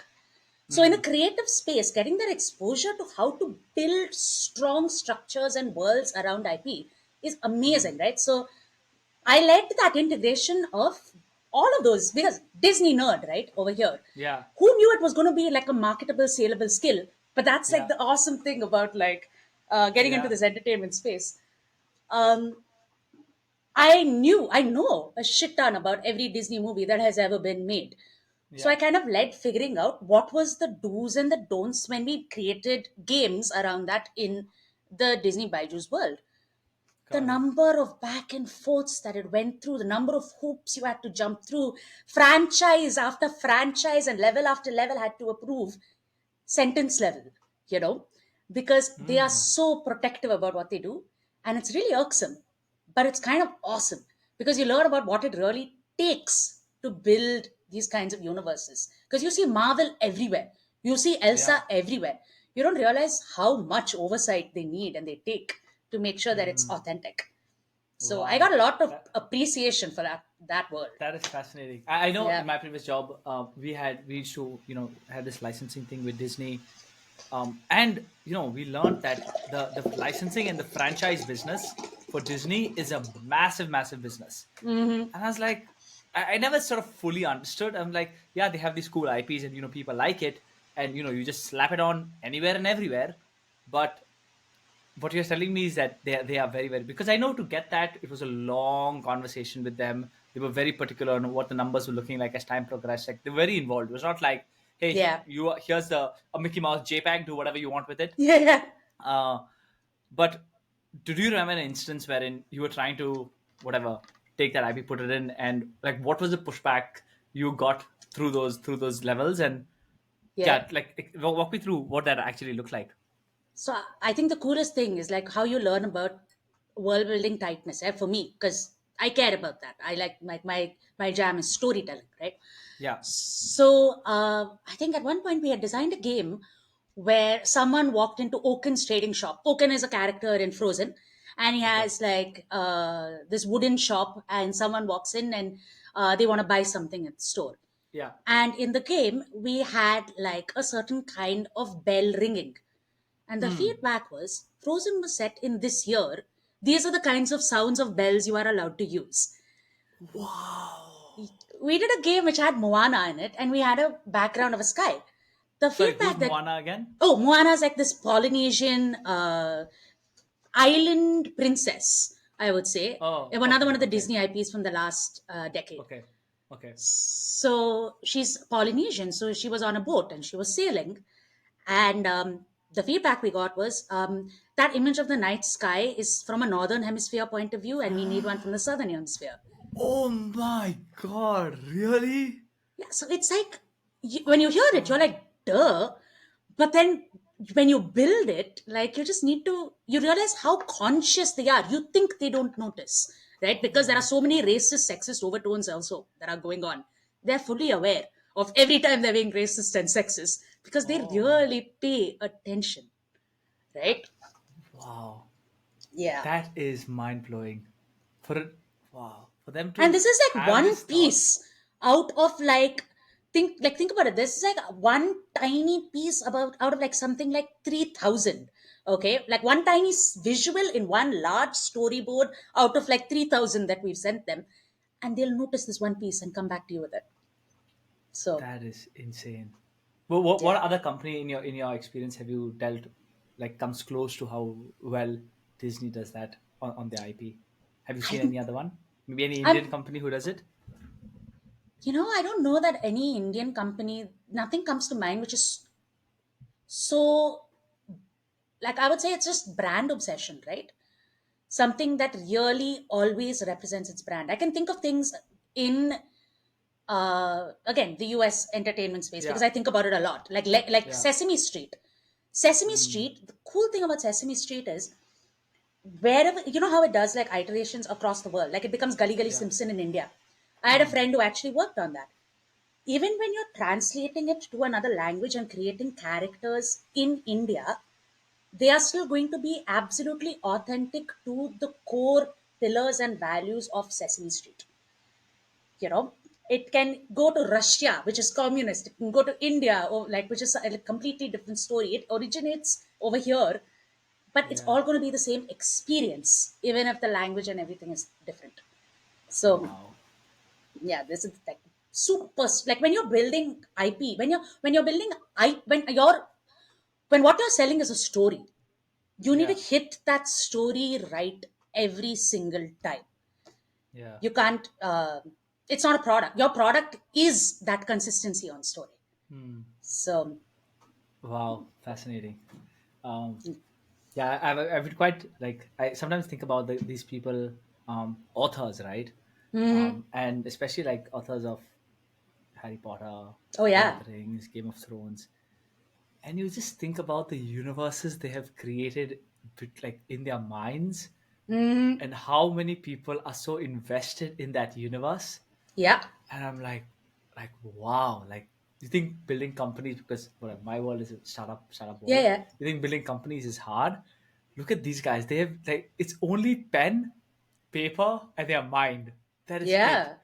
So, in a Hmm. creative space, getting that exposure to how to build strong structures and worlds around IP is amazing, right? So, I led that integration of all of those because Disney nerd, right, over here. Yeah. Who knew it was going to be like a marketable, saleable skill? But that's like Yeah. the awesome thing about like getting into Yeah. this entertainment space. Um, I know a shit ton about every Disney movie that has ever been made. So I Yeah. kind of led figuring out what was the do's and the don'ts when we created games around that in the Disney Baiju's world. The Got it. number of back and forths that it went through, the number of hoops you had to jump through, franchise after franchise and level after level had to approve sentence level, you know, because they are Hmm. so protective about what they do. And it's really irksome, but it's kind of awesome because you learn about what it really takes to build these kinds of universes. Because you see Marvel everywhere, you see Elsa Yeah. everywhere. You don't realize how much oversight they need and they take to make sure that it's authentic. So I got Wow. a lot of That, appreciation for that world. that is fascinating. I know Yeah. in my previous job, we used to have this licensing thing with Disney, and we learned that the licensing and the franchise business for Disney is a massive business. And I was like, I never sort of fully understood. I'm like, yeah, they have these cool IPs, and people like it, and you just slap it on anywhere and everywhere. But what you're telling me is that they are very, very, because I know to get that it was a long conversation with them. They were very particular on what the numbers were looking like as time progressed. Like they're very involved. It was not like, hey, Yeah. here's the a Mickey Mouse JPEG, do whatever you want with it. Yeah. Yeah. uh, but do you remember an instance wherein you were trying to whatever take that IP, put it in, and like what was the pushback you got through those levels? And Yeah. yeah, like walk me through what that actually looked like. So I think the coolest thing is like how you learn about world building tightness, for me, because I care about that. I like my jam is storytelling, right? Yeah. So I think at one point we had designed a game where someone walked into Oaken's trading shop. Oaken is a character in Frozen, and he Okay. has like this wooden shop, and someone walks in and they want to buy something at the store. Yeah. And in the game, we had like a certain kind of bell ringing. And the Hmm. feedback was Frozen was set in this year. These are the kinds of sounds of bells you are allowed to use. Wow. We did a game which had Moana in it, and we had a background of a sky. The Sorry, who's feedback that, Moana again? oh, Moana's like this Polynesian island princess, I would say. Oh, Another one okay, of the okay, Disney IPs from the last decade. okay, okay. So she's Polynesian, so she was on a boat and she was sailing. And the feedback we got was that image of the night sky is from a northern hemisphere point of view, and we need one from the southern hemisphere. Oh my God, really? Yeah, so it's like when you hear it, you're Oh, like, duh. But then when you build it, like you realize how conscious they are. You think they don't notice, right? oh Because there are my so many God. racist, sexist overtones also that are going on. They're fully aware of every time they're being racist and sexist because they Oh, really pay attention, right? wow. Yeah. That is mind blowing. For it, wow. For them And to this is like have one this thought. piece out of like think about it. This is like one tiny piece about out of like something like 3,000. Okay, like one tiny visual in one large storyboard out of like 3,000 that we've sent them, and they'll notice this one piece and come back to you with it. So That is insane. Well, what yeah. other company in your experience have you dealt like comes close to how well Disney does that on the IP? Have you I seen any think other one? Maybe any I'm Indian company who does it? I don't know that any Indian company, nothing comes to mind which is so, like, I would say it's just brand obsession, right? Something that really always represents its brand. I can think of things in again the US entertainment space because Yeah, I think about it a lot. Like yeah. Sesame Street. Sesame Mm, Street, the cool thing about Sesame Street is wherever you know how it does like iterations across the world, like it becomes Gully Gully yeah. Simpson in India. I had a Mm, friend who actually worked on that. Even when you're translating it to another language and creating characters in India, they are still going to be absolutely authentic to the core pillars and values of Sesame Street. You know, it can go to Russia, which is communist. It can go to India, or like which is a completely different story. It originates over here, but it's yeah. all going to be the same experience, even if the language and everything is different. So Wow. yeah, this is like super like when you're building IP, when you're building I when what you're selling is a story, you need to Yeah, hit that story right every single time. yeah. You can't it's not a product. Your product is that consistency on story. Hmm. So Wow, fascinating. Um, yeah, I would quite like. I sometimes think about these people, authors, right? And especially like authors of Harry Potter, oh Lord yeah. of the Rings, Game of Thrones, and you just think about the universes they have created, like in their minds, and how many people are so invested in that universe. Yeah. And I'm like wow, like you think building companies, because well, my world is a startup Yeah. world. Yeah. You think building companies is hard? Look at these guys. They have like it's only pen, paper, and their mind. That is it. Yeah.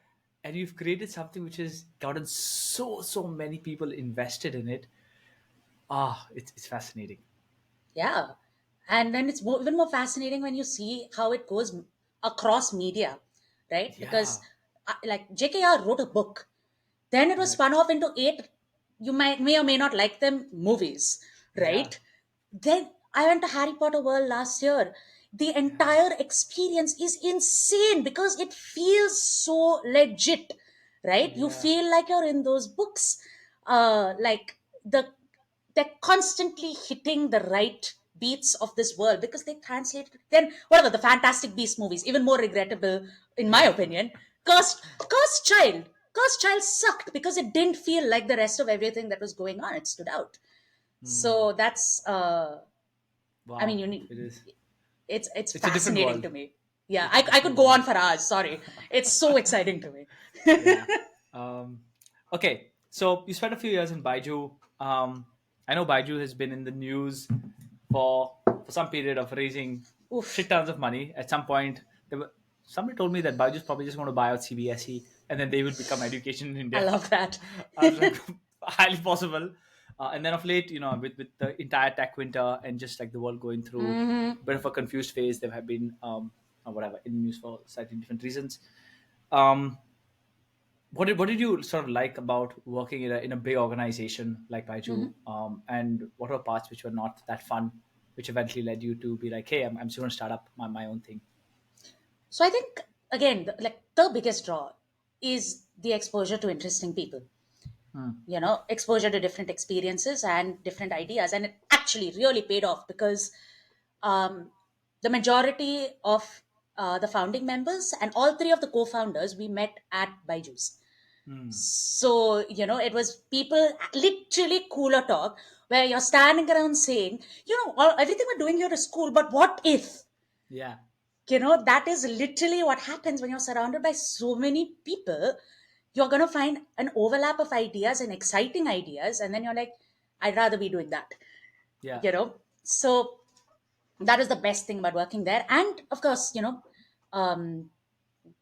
And you've created something which has gotten so many people invested in it. Ah, it's fascinating. Yeah. And then it's even more fascinating when you see how it goes across media, right? Yeah, Because like JKR wrote a book, then it was correct. spun off into eight, you might may or may not like them, movies, Yeah, right? Then I went to Harry Potter World last year. The yeah, entire experience is insane because it feels so legit, right? You yeah, feel like you're in those books. Like they're constantly hitting the right beats of this world because they translate. Then whatever the Fantastic Beast movies, even more regrettable in my yeah. opinion. Cursed Child sucked because it didn't feel like the rest of everything that was going on. It stood out. Hmm. So that's I mean, Wow, you need, it is. it's It's a different fascinating to world. me. Yeah, It's a I different could go world. on for hours. Sorry, it's so exciting to me. Yeah. Um, okay. So you spent a few years in Baiju. I know Baiju has been in the news for some period of raising shit Oof, tons of money. At some point, somebody told me that Baiju's probably just going to buy out CBSE and then they will become education in I India. love that. I was like, highly possible. And then of late, with the entire tech winter and just like the world going through Hmm. a bit of a confused phase, they have been or whatever in news for slightly different reasons. Um, what did you sort of like about working in a big organization like Baiju? And what were parts which were not that fun, which eventually led you to be like, hey, I'm just going to start up my own thing? So I think again, like the biggest draw is the exposure to interesting people. Hmm. Exposure to different experiences and different ideas, and it actually really paid off because um, the majority of the founding members and all three of the co-founders we met at Byju's. Hmm. So it was people literally cooler talk where you're standing around saying, everything we're doing here is cool, but what if? Yeah. That is literally what happens when you're surrounded by so many people. You're going to find an overlap of ideas and exciting ideas, and then you're like, I'd rather be doing that. Yeah. So that is the best thing about working there. And of course,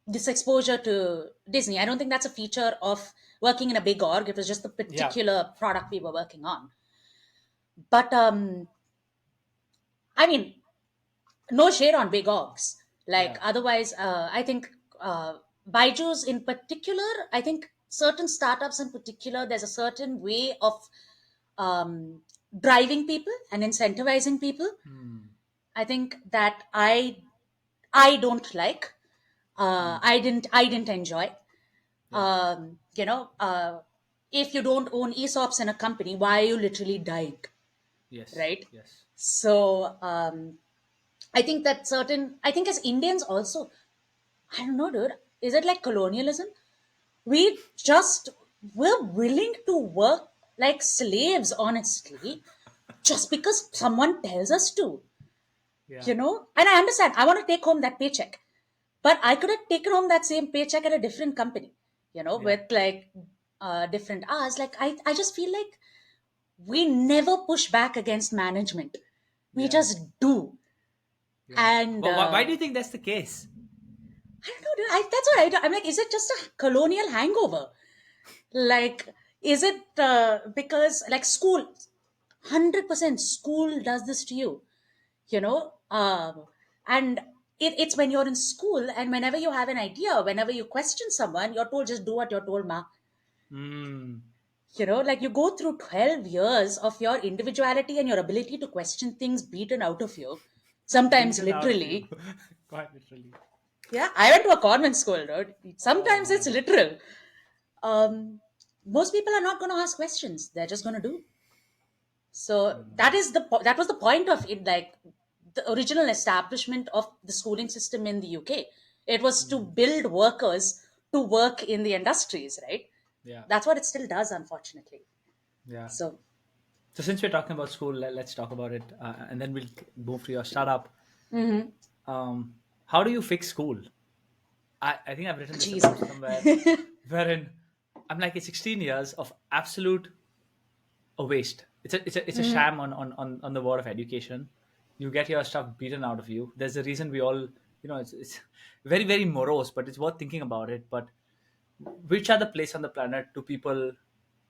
this exposure to Disney, I don't think that's a feature of working in a big org. It was just the Yeah. particular product we were working on. But I mean, no shade on big orgs. Like Yeah. otherwise, I think Baiju's in particular, I think certain startups in particular, there's a certain way of driving people and incentivizing people. Hmm. I think that I don't like. Hmm. I didn't enjoy. Yeah. If you don't own ESOPs in a company, why are you literally dying, Yes. right? Yes. So I think that I think as Indians also, I don't know, dude. Is it like colonialism? We just we're willing to work like slaves, honestly, just because someone tells us to. Yeah. And I understand. I want to take home that paycheck, but I could have taken home that same paycheck at a different company. Yeah. With like different hours. Like I just feel like we never push back against management. We Yeah. just do. Yeah. And But why do you think that's the case? I don't know. That's what I'm like. Is it just a colonial hangover? Like, is it because like school? 100% school does this to you. You know, and it's when you're in school and whenever you have an idea, whenever you question someone, you're told just do what you're told, ma. Hmm. Like you go through 12 years of your individuality and your ability to question things beaten out of you, sometimes Beaten out of you. literally. Quite literally. Yeah, I went to a convent school, dude. Oh Sometimes it's man. literal. um, Most people are not going to ask questions, they're just going to do. So that was the point of it, like the original establishment of the schooling system in the UK. It was to Hmm. build workers to work in the industries, right? Yeah. That's what it still does, unfortunately. Yeah. So So since we're talking about school, let's talk about it, and then we'll move to your startup. How do you fix school? I think I've written this jeez. about somewhere. wherein I'm like, it's 16 years of absolute a waste. It's a sham on the world of education. You get your stuff beaten out of you. There's a reason we all, it's very, very morose, but it's worth thinking about it. But which other place on the planet do people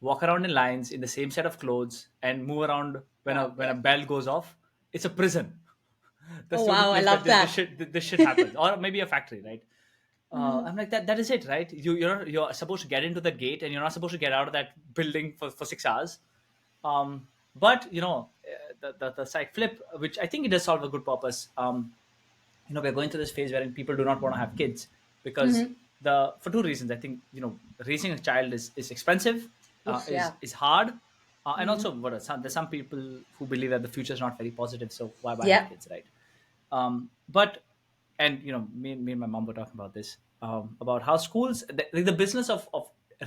walk around in lines in the same set of clothes and move around when a Wow. when Yeah. a bell goes off? It's a prison. That's Oh the only wow, I place that love this that. shit this shit happens, or maybe a factory, right? I'm like, that is it, right? You're supposed to get into the gate, and you're not supposed to get out of that building for 6 hours. But the side flip, which I think it does solve a good purpose. We're going through this phase wherein people do not want to have kids because the for two reasons. I think raising a child is expensive, Oof, yeah. is hard, and also there's some people who believe that the future is not very positive. So why have Yeah. kids, right? But and me and my mom were talking about this, about how schools, the business of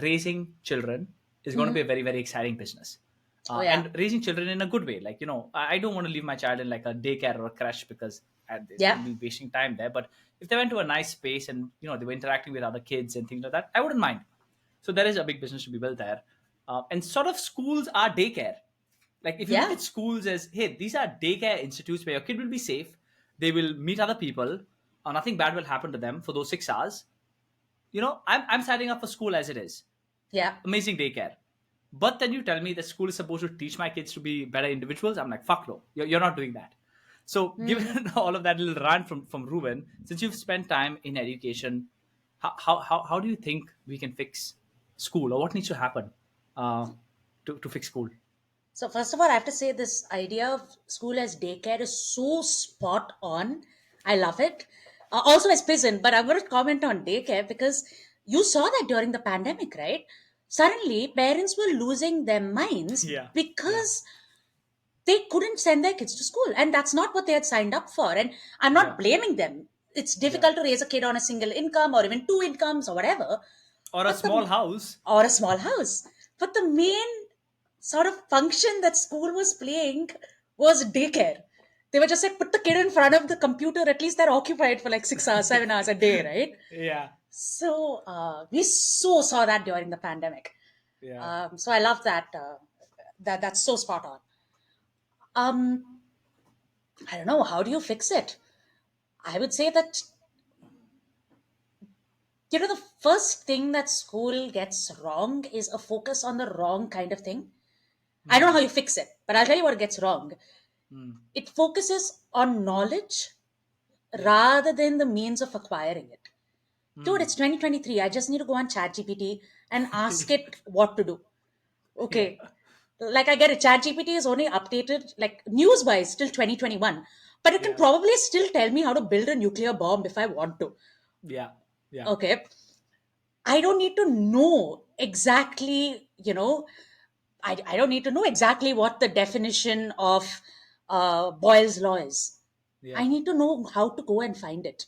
raising children is going to be a very, very exciting business, Oh yeah. and raising children in a good way. Like, I don't want to leave my child in like a daycare or a crash because Yeah. they'll be wasting time there. But if they went to a nice space and they were interacting with other kids and things like that, I wouldn't mind. So there is a big business to be built there, and sort of schools are daycare. Like, if you look Yeah. at schools as, hey, these are daycare institutes where your kid will be safe, they will meet other people, nothing bad will happen to them for those 6 hours. I'm signing up for school as it is. Yeah. Amazing daycare. But then you tell me that school is supposed to teach my kids to be better individuals. I'm like, fuck no, you're not doing that. So, given all of that little rant from Reuben, since you've spent time in education, how do you think we can fix school, or what needs to happen uh, to fix school? So first of all, I have to say this idea of school as daycare is so spot on. I love it. Also as prison, but I'm going to comment on daycare because you saw that during the pandemic, right? Suddenly, parents were losing their minds Yeah, yeah, because they couldn't send their kids to school, and that's not what they had signed up for. And I'm not yeah, blaming them. It's yeah. difficult to raise a kid on a single income or even two incomes or whatever, Or a but small the house. or a small house. But the main sort of function that school was playing was daycare. They were just like, put the kid in front of the computer, at least they're occupied for like 6 hours, 7 hours a day, right? Yeah, So we so saw that during the pandemic. yeah. So I love that. That's so spot on. Um, I don't know. How do you fix it? I would say that, the first thing that school gets wrong is a focus on the wrong kind of thing. I don't know how Hmm. you fix it, but I'll tell you what gets wrong. Hmm. It focuses on knowledge Yeah. rather than the means of acquiring it. Dude, Hmm. it's 2023. I just need to go on ChatGPT and ask it what to do. Yeah. Okay. Like I get it, ChatGPT is only updated like news wise till 2021. But it can Yeah. probably still tell me how to build a nuclear bomb if I want to. Yeah. Yeah. Okay. I don't need to know exactly, I don't need to know exactly what the definition of Boyle's law is. Yeah. I need to know how to go and find it.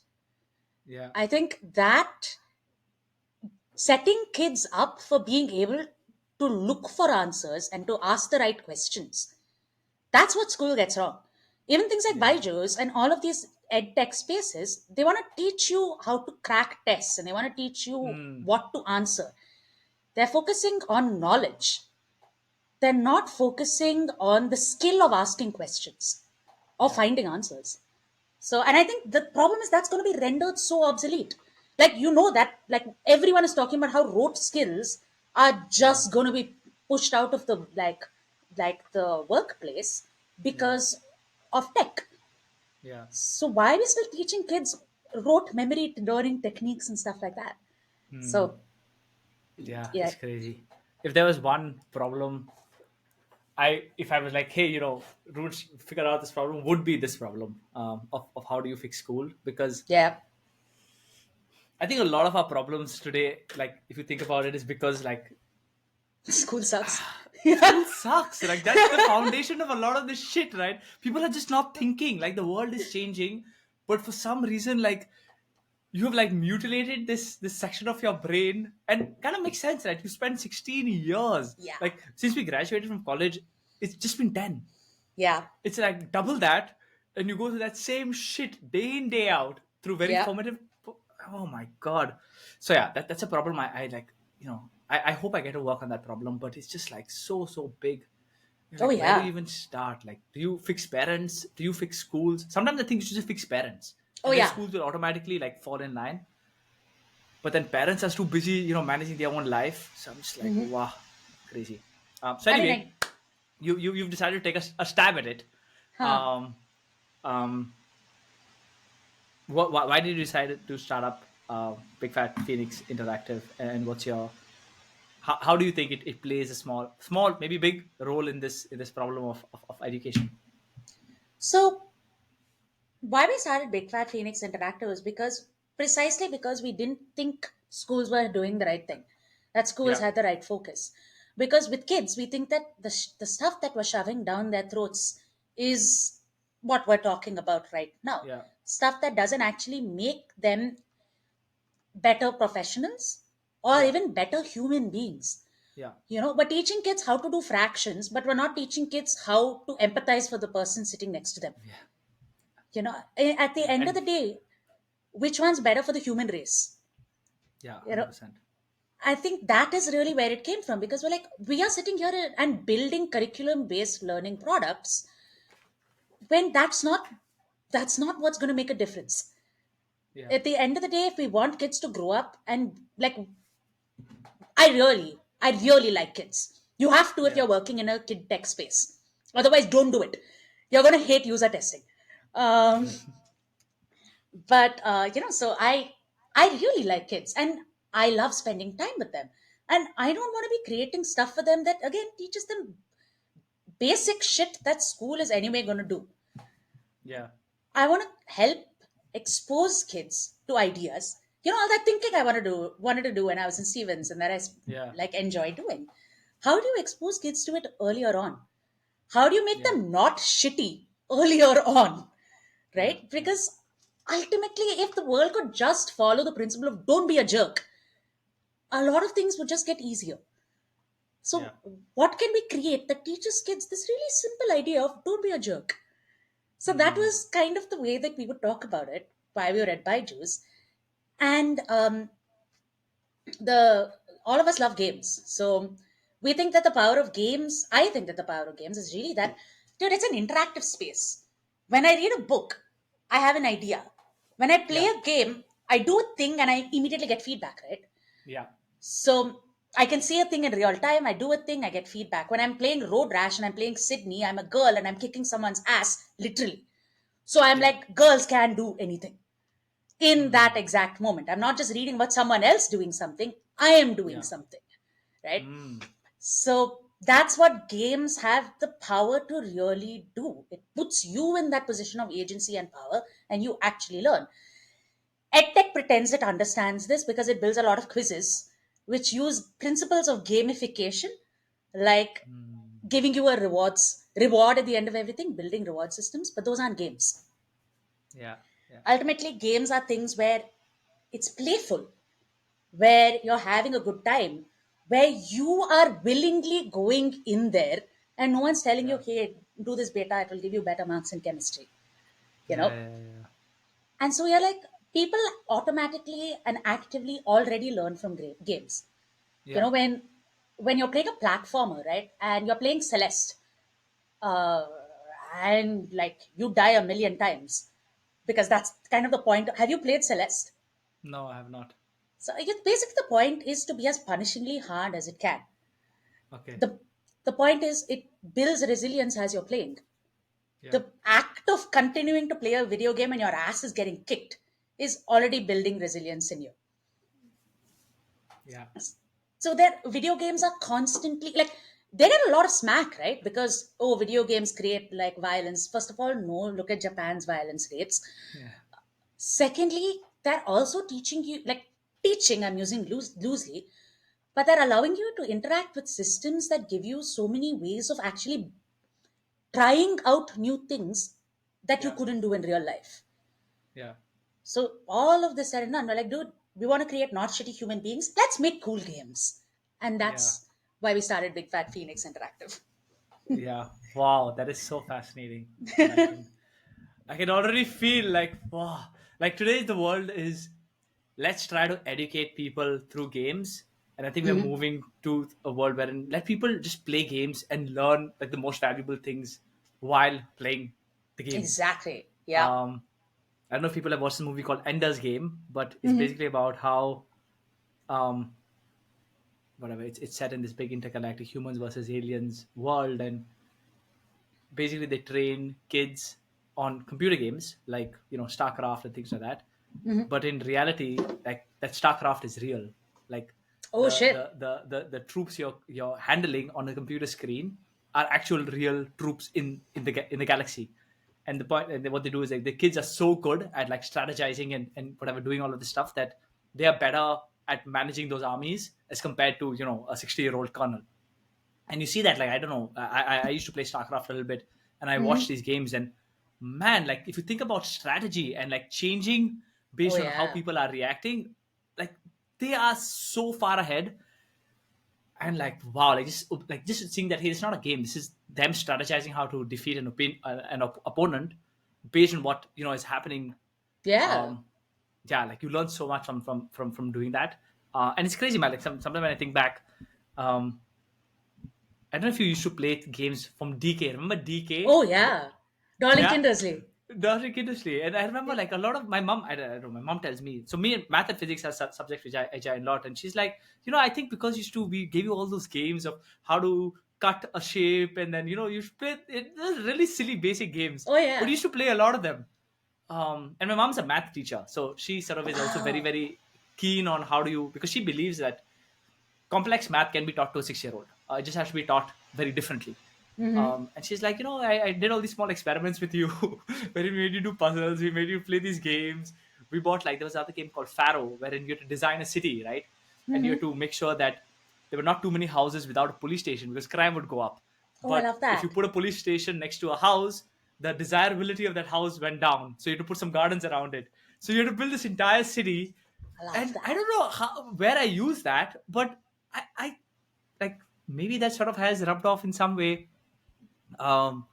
Yeah. I think that setting kids up for being able to look for answers and to ask the right questions, that's what school gets wrong. Even things like Yeah. Byju's and all of these ed tech spaces, they want to teach you how to crack tests and they want to teach you Hmm. what to answer. They're focusing on knowledge. They're not focusing on the skill of asking questions or Yeah. finding answers. So, and I think the problem is that's going to be rendered so obsolete. Like, that, like, everyone is talking about how rote skills are Yeah. just going to be pushed out of the, like the workplace Yeah. because of tech. Yeah. So, why are we still teaching kids rote memory learning techniques and stuff like that? Hmm. So, Yeah. yeah, It's crazy. If there was one problem, if I was like, hey, Roots, figure out this problem, would be this problem, of how do you fix school? Because yeah, I think a lot of our problems today, like if you think about it, is because like school sucks. school sucks. Like, that's the foundation of a lot of this shit, right? People are just not thinking. Like, the world is changing, but for some reason, like, you have like mutilated this section of your brain, and kind of makes sense, right? You spent 16 years, Yeah, like since we graduated from college, it's just been 10. yeah, It's like double that, and you go through that same shit day in day out through very yeah. formative. Oh my god. So yeah, that's a problem. I like. I hope I get to work on that problem, but it's just like so big. You're Oh like, where do you yeah. even start? Like, do you fix parents? Do you fix schools? Sometimes I think you should just fix parents, Oh and then yeah. schools will automatically like fall in line. But then parents are too busy, managing their own life. So I'm just like, wow, crazy. So I mean, anyway, you've decided to take a stab at it. huh. Um, um, why did you decide to start up Big Fat Phoenix Interactive, and what's your how do you think it plays a small maybe big role in this problem of education? So why we started Big Fat Phoenix Interactive is because we didn't think schools were doing the right thing, that schools Yeah, had the right focus. Because with kids, we think that the stuff that we're shoving down their throats is what we're talking about right now. yeah, Stuff that doesn't actually make them better professionals or yeah, even better human beings. yeah, We're teaching kids how to do fractions, but we're not teaching kids how to empathize for the person sitting next to them. yeah, At the yeah, end of and the day, which one's better for the human race? yeah, you know 100%. I think that is really where it came from, because we are sitting here and building curriculum based learning products when that's not what's going to make a difference. Yeah, At the end of the day, if we want kids to grow up and like, I really like kids. You have to if yeah, you're working in a kid tech space. Otherwise, don't do it. You're going to hate user testing. um, but so I really like kids, and I love spending time with them, and I don't want to be creating stuff for them that again teaches them basic shit that school is anyway going to do. yeah, I want to help expose kids to ideas, all that thinking I wanted to do when I was in Stevens, and that yeah, like enjoy doing. How do you expose kids to it earlier on? How do you make yeah, them not shitty earlier on? yeah, Right? yeah, Because ultimately, if the world could just follow the principle of don't be a jerk, a lot of things would just get easier. yeah, So, what can we create that teaches kids this really simple idea of don't be a jerk? So, that mm, was kind of the way that we would talk about it while we were at Byju's. And the all of us love games. So, we think that the power of games, I think that the power of games is really that, dude, it's an interactive space. When I read a book, I have an idea. When I play yeah, a game, I do a thing and I immediately get feedback, right? yeah, So I can see a thing in real time, I do a thing, I get feedback. When I'm playing Road Rash and I'm playing Sydney, I'm a girl and I'm kicking someone's ass, literally. So I'm yeah, like, girls can do anything in that mm, exact moment. I'm not just reading about someone else doing something, I am doing yeah, something, right? mm, So that's what games have the power to really do. It puts you in that position of agency and power, and you actually learn. EdTech pretends it understands this because it builds a lot of quizzes which use principles of gamification, like mm, giving you a reward at the end of everything, building reward systems, but those aren't games. yeah, yeah, Ultimately, games are things where it's playful, where you're having a good time, where you are willingly going in there and no one's telling you, yeah, okay, do this beta, it will give you better marks in chemistry, you yeah, know? yeah, yeah, And so you're like, people automatically and actively already learn from games. yeah, When you're playing a platformer, right, and you're playing Celeste, uh, and like you die a million times, because that's kind of the point. Have you played Celeste? no, I have not. So I guess basically the point is to be as punishingly hard as it can. Okay, The point is it builds resilience as you're playing. yeah, The act of continuing to play a video game and your ass is getting kicked is already building resilience in you. yeah, So their video games are constantly like, they get a lot of smack, right? Because oh, video games create like violence. First of all, no, look at Japan's violence rates. yeah, Secondly, they're also teaching you, like, teaching, I'm using loosely, but they're allowing you to interact with systems that give you so many ways of actually trying out new things that you yeah, couldn't do in real life. yeah, So all of this said and done, we're like, dude, we want to create not shitty human beings. Let's make cool games. And yeah, that's why we started Big Fat Phoenix Interactive. yeah. Wow, that is so fascinating, and I can already feel like, wow, like today the world is, let's try to educate people through games, And I think we're moving to a world wherein let people just play games and learn like the most valuable things while playing the games. Exactly. Yeah. um I don't know if people have watched the movie called Ender's Game, but it's Hmm. basically about how um whatever, it's set in this big intergalactic humans versus aliens world, and basically they train kids on computer games like StarCraft and things like that. But in reality, like that StarCraft is real. Like Oh shit. the troops you're handling on a computer screen are actual real troops in the galaxy. And the point, and what they do is like the kids are so good at like strategizing and whatever, doing all of this stuff, that they are better at managing those armies as compared to a 60-year-old colonel. And you see that, like, I don't know, I used to play StarCraft a little bit, and I watched these games, and man, like if you think about strategy and like changing Oh based on how yeah. people are reacting, like they are so far ahead. And like wow, like just seeing that, hey, it's not a game, this is them strategizing how to defeat an opponent based on what is happening. Yeah. um yeah, like you learn so much from doing that. And it's crazy, man, like sometimes when I think back, um I don't know if you used to play games from DK. Remember DK? Oh yeah. Darlington Yeah, Dursley. Dawson industry. And I remember like a lot of my mom. I don't know. My mom tells me. So me and math and physics are subjects which I enjoy a lot. And she's like, I think because used to we gave you all those games of how to cut a shape, and then you should play it. Those really silly basic games, Oh but you yeah. used to play a lot of them. And my mom's a math teacher, so she sort of is also very Wow. very keen on how do you, because she believes that complex math can be taught to a 6 year old. It just has to be taught very differently. And she's like, I did all these small experiments with you where we made you do puzzles, we made you play these games. We bought, like, there was another game called Pharaoh, wherein you had to design a city, right? And you had to make sure that there were not too many houses without a police station because crime would go up. Oh, I But love if you that. put a police station next to a house, the desirability of that house went down. So you had to put some gardens around it. So you had to build this entire city. I love And I that. don't know where I use that, but I like maybe that sort of has rubbed off in some way. um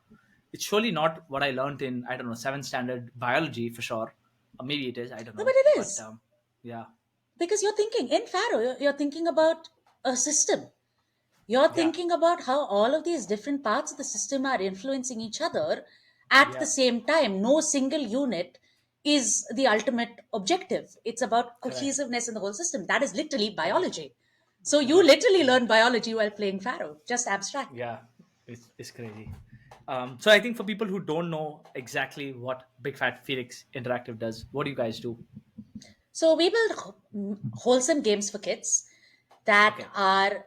it's surely not what I learned in, I don't know, seventh standard biology for sure, or maybe it is, I don't No, but know, it but is yeah. because you're thinking in Faro. You're thinking about a system. You're Yeah, thinking about how all of these different parts of the system are influencing each other at the yeah, same time. No single unit is the ultimate objective. It's about correct, cohesiveness in the whole system. That is literally correct, biology. So you correct, literally learn correct. biology while playing Faro, just abstract. Yeah, it's crazy. So I think for people who don't know exactly what Big Fat Phoenix Interactive does, what do you guys do? So we build wholesome games for kids that Okay. are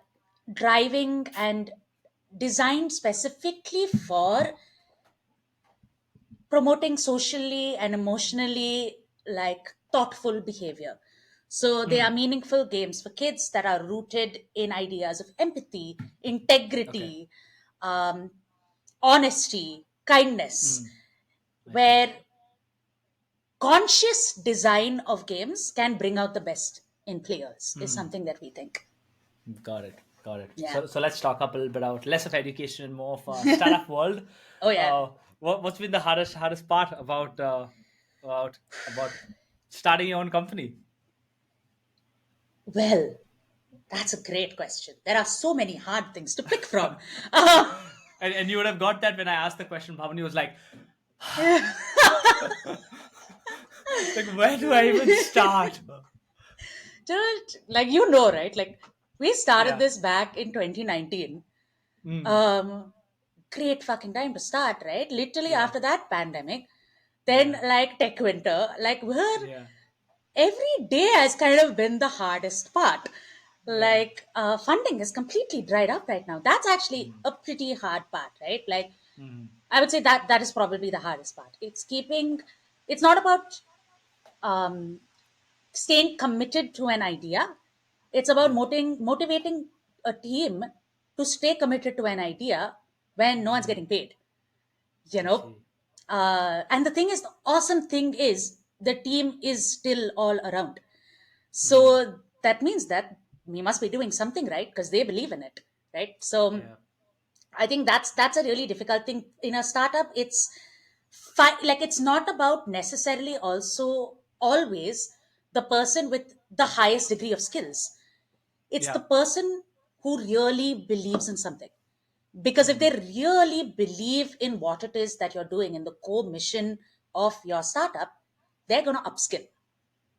driving and designed specifically for promoting socially and emotionally like thoughtful behavior. So they are Mm, meaningful games for kids that are rooted in ideas of empathy, okay. integrity, um, honesty, kindness, Mm, I see. where conscious design of games can bring out the best in players is something that we think. Got it. Got it. Yeah. So let's talk up a little bit about less of education and more of startup world. Oh yeah. What's been the hardest part about starting your own company? Well, that's a great question. There are so many hard things to pick from. Uh, And you would have got that when I asked the question. Bhavani was like, like, where do I even start? like you know, right? Like we started Yeah. this back in 2019. Mm, Um, Great fucking time to start, right? Literally yeah. after that pandemic, then Yeah. like tech winter, like we're Yeah. every day has kind of been the hardest part. Yeah. Like funding is completely dried up right now. That's actually Mm, a pretty hard part, right? Like mm, I would say that is probably the hardest part. It's keeping. It's not about um, staying committed to an idea. It's about yeah. motivating a team to stay committed to an idea when no one's getting paid. You I know, see. and the thing is, the awesome thing is the team is still all around. Mm, So that means that we must be doing something right because they believe in it, right? So yeah. I think that's a really difficult thing in a startup. It's like it's not about necessarily also always the person with the highest degree of skills. It's the Yeah. person who really believes in something. Because if they Mm. really believe in what it is that you're doing in the core mission of your startup, they're going to upskill,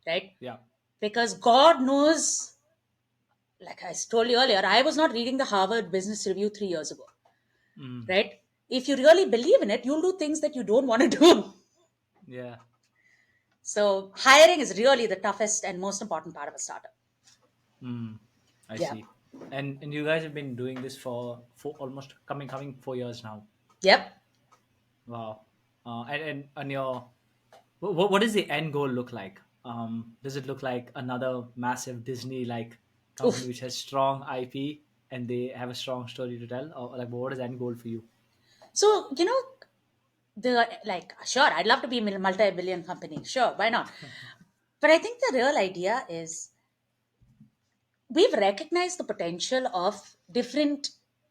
right? Yeah. Because God knows, like I told you earlier, I was not reading the Harvard Business Review 3 years ago, Mm. right? If you really believe in it, you'll do things that you don't want to do. Yeah. So hiring is really the toughest and most important part of a startup. Mm. I Yeah. see. And you guys have been doing this for almost coming 4 years now. Yep. Wow. And your what does the end goal look like? Does it look like another massive Disney like company Oof. which has strong IP and they have a strong story to tell, or like what is the end goal for you? So, the like, sure, I'd love to be a multi-billion company. Sure, why not? But I think the real idea is we've recognized the potential of different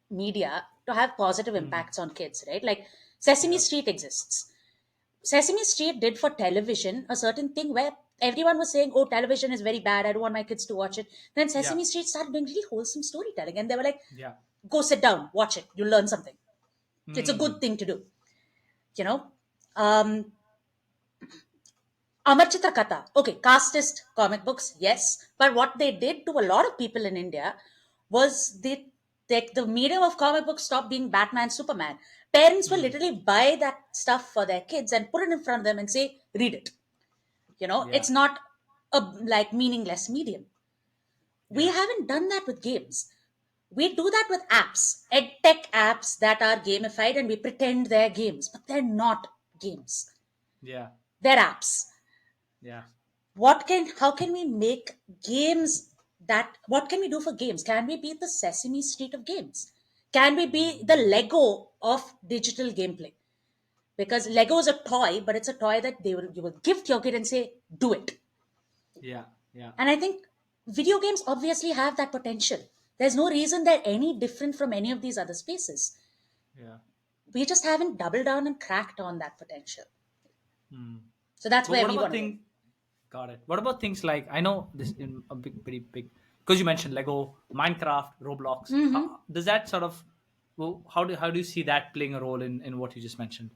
media to have positive Mm. impacts on kids, right? Like Sesame Yeah. Street exists. Sesame Street did for television a certain thing where everyone was saying, oh, television is very bad. I don't want my kids to watch it. Then Yeah. Sesame Street started doing really wholesome storytelling. And they were like, Yeah. go sit down, watch it. You'll learn something. It's a good Mm. thing to do. You know, um, Amarchitra Katha. Okay, casteist comic books, yes. But what they did to a lot of people in India was the medium of comic books stopped being Batman, Superman. Parents will Mm. literally buy that stuff for their kids and put it in front of them and say, read it. Yeah. It's not a like meaningless medium. We Yeah. haven't done that with games. We do that with apps, ed tech apps that are gamified, and we pretend they're games, but they're not games. Yeah. They're apps. Yeah. How can we make games that what can we do for games? Can we be the Sesame Street of games? Can we be the Lego of digital gameplay? Because Lego is a toy, but it's a toy that you will gift your kid and say, do it. Yeah. Yeah. And I think video games obviously have that potential. There's no reason they're any different from any of these other spaces. Yeah. We just haven't doubled down and cracked on that potential. Mm. So that's But where what we about want to win. things? Got it. What about things like I know this in a big, pretty big because you mentioned Lego, Minecraft, Roblox. Mhm. Does that sort of well, how do you see that playing a role in what you just mentioned?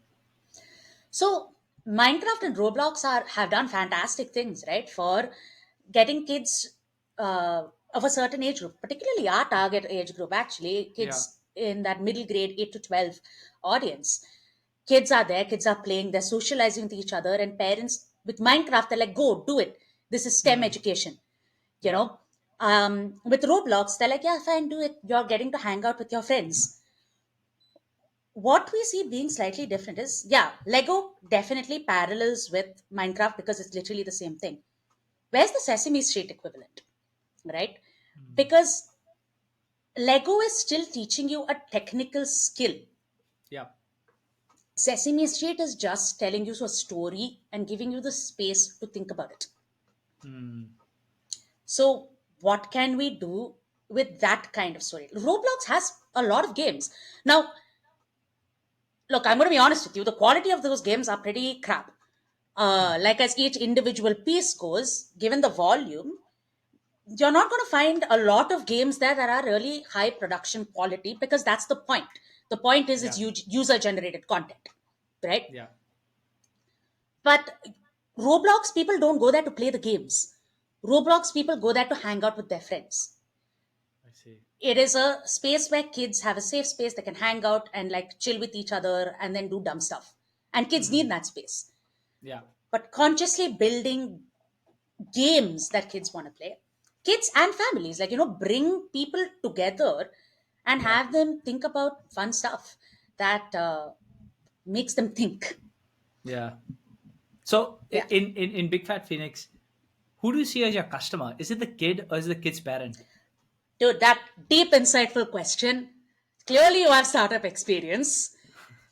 So Minecraft and Roblox have done fantastic things, right? For getting kids of a certain age group, particularly our target age group, actually, Yeah. kids in that middle grade 8 to 12 audience. Kids are there, kids are playing, they're socializing with each other, and parents with Minecraft, they're like, go, do it. This is STEM Hmm. education, you Yeah. know. With Roblox, they're like, yeah, fine, do it. You're getting to hang out with your friends. What we see being slightly different is, yeah, Lego definitely parallels with Minecraft because it's literally the same thing. Where's the Sesame Street equivalent, right? Hmm. Because Lego is still teaching you a technical skill. Yeah. Sesame Street is just telling you a story and giving you the space to think about it. Hmm. So, what can we do with that kind of story? Roblox has a lot of games. Now, look, I'm going to be honest with you, the quality of those games are pretty crap. Like as each individual piece goes, given the volume, you're not going to find a lot of games there that are really high production quality because that's the point. The point is it's Yeah. user generated content, right? Yeah. But Roblox people don't go there to play the games. Roblox people go there to hang out with their friends. I see. It is a space where kids have a safe space they can hang out and like chill with each other and then do dumb stuff. And kids Hmm. need that space. Yeah. But consciously building games that kids want to play, kids and families, like, bring people together and Yeah. have them think about fun stuff that makes them think. Yeah. So Yeah. in Big Fat Phoenix, who do you see as your customer? Is it the kid or is it the kid's parent? Dude, that deep, insightful question. Clearly, you have startup experience.